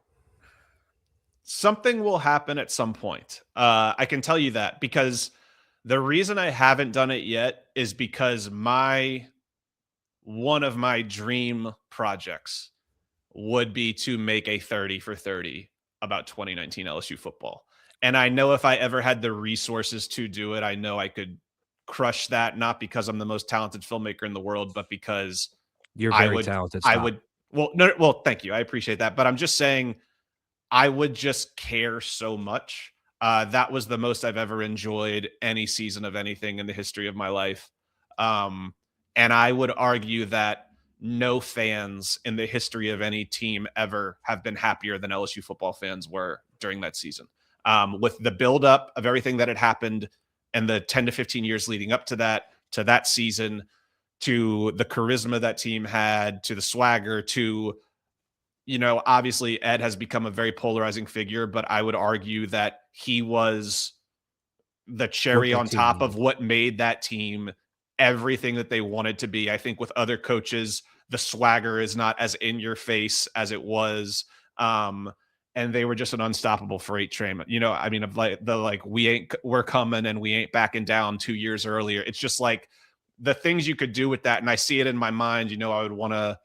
something will happen at some point. I can tell you that because the reason I haven't done it yet is because my one of my dream projects would be to make a 30 for 30 about 2019 LSU football. And I know if I ever had the resources to do it, I know I could crush that, not because I'm the most talented filmmaker in the world, but because You're I very would, talented. I Stop. would, well, no, well, thank you. I appreciate that. But I'm just saying, I would just care so much. That was the most I've ever enjoyed any season of anything in the history of my life. Um, and I would argue that no fans in the history of any team ever have been happier than LSU football fans were during that season. With the buildup of everything that had happened and the 10 to 15 years leading up to that season, to the charisma that team had, to the swagger, to obviously Ed has become a very polarizing figure, but I would argue that he was the What cherry that on team top of needed. what made that team everything that they wanted to be. I think with other coaches, the swagger is not as in your face as it was. Um, and they were just an unstoppable freight train. I mean, of like we're coming and we ain't backing down 2 years earlier. It's just like the things you could do with that. And I see it in my mind, I would want to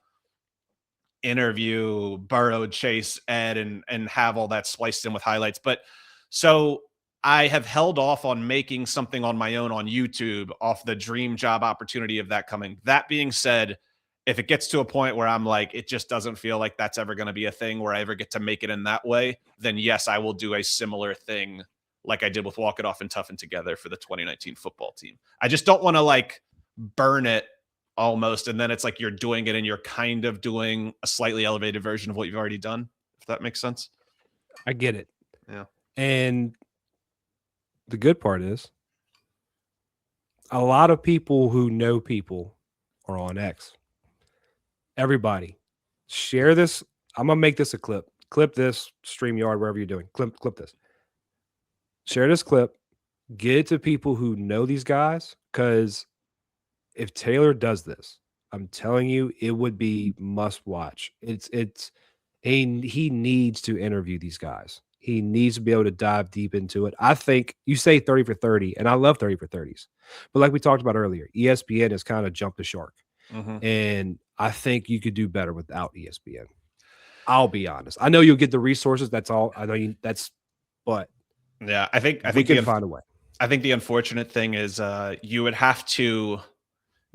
interview Burrow, Chase, Ed, and have all that spliced in with highlights. But so I have held off on making something on my own on YouTube off the dream job opportunity of that coming. That being said, if it gets to a point where I'm like, it just doesn't feel like that's ever going to be a thing where I ever get to make it in that way, then yes, I will do a similar thing like I did with Walk It Off and Toughen Together for the 2019 football team. I just don't want to like burn it almost, and then it's like you're doing it and you're kind of doing a slightly elevated version of what you've already done, if that makes sense. I get it. Yeah. And the good part is a lot of people who know people are on X. Everybody, share this. I'm gonna make this a clip. Clip this, StreamYard, wherever you're doing. Clip this. Share this clip. Get it to people who know these guys. Because if Taylor does this, I'm telling you, it would be must watch. He needs to interview these guys. He needs to be able to dive deep into it. I think you say 30 for 30, and I love 30 for 30s. But like we talked about earlier, ESPN has kind of jumped the shark. Mm-hmm. And I think you could do better without ESPN. I'll be honest. I know you'll get the resources. That's all. I know but Yeah, I think we can find a way. I think the unfortunate thing is you would have to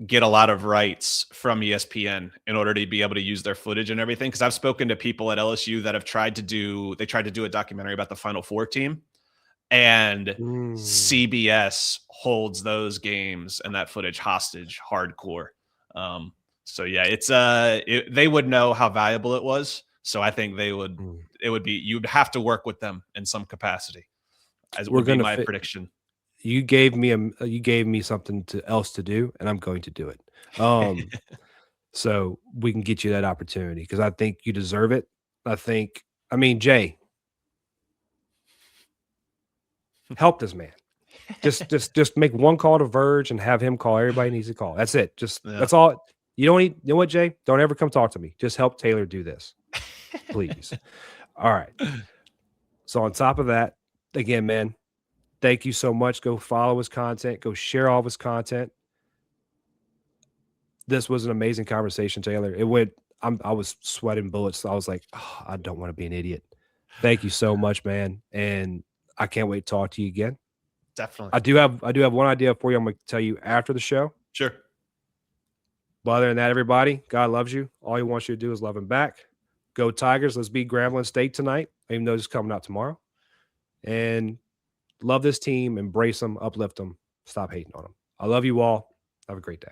get a lot of rights from ESPN in order to be able to use their footage and everything. Because I've spoken to people at LSU that have tried to do a documentary about the Final Four team, and CBS holds those games and that footage hostage hardcore. So yeah, they would know how valuable it was. So I think you'd have to work with them in some capacity, as would be my prediction. You gave me something else to do, and I'm going to do it. So we can get you that opportunity because I think you deserve it. Jay, help this man. Just make one call to Verge and have him call. Everybody needs to call. That's it. That's all. You don't need. You know what, Jay? Don't ever come talk to me. Just help Taylor do this, please. All right. So on top of that, again, man, thank you so much. Go follow his content. Go share all of his content. This was an amazing conversation, Taylor. I was sweating bullets. So I was like, oh, I don't want to be an idiot. Thank you so much, man. And I can't wait to talk to you again. Definitely. I do have one idea for you. I'm going to tell you after the show. Sure. But other than that, everybody, God loves you. All he wants you to do is love him back. Go Tigers. Let's beat Grambling State tonight, even though it's coming out tomorrow. And love this team. Embrace them. Uplift them. Stop hating on them. I love you all. Have a great day.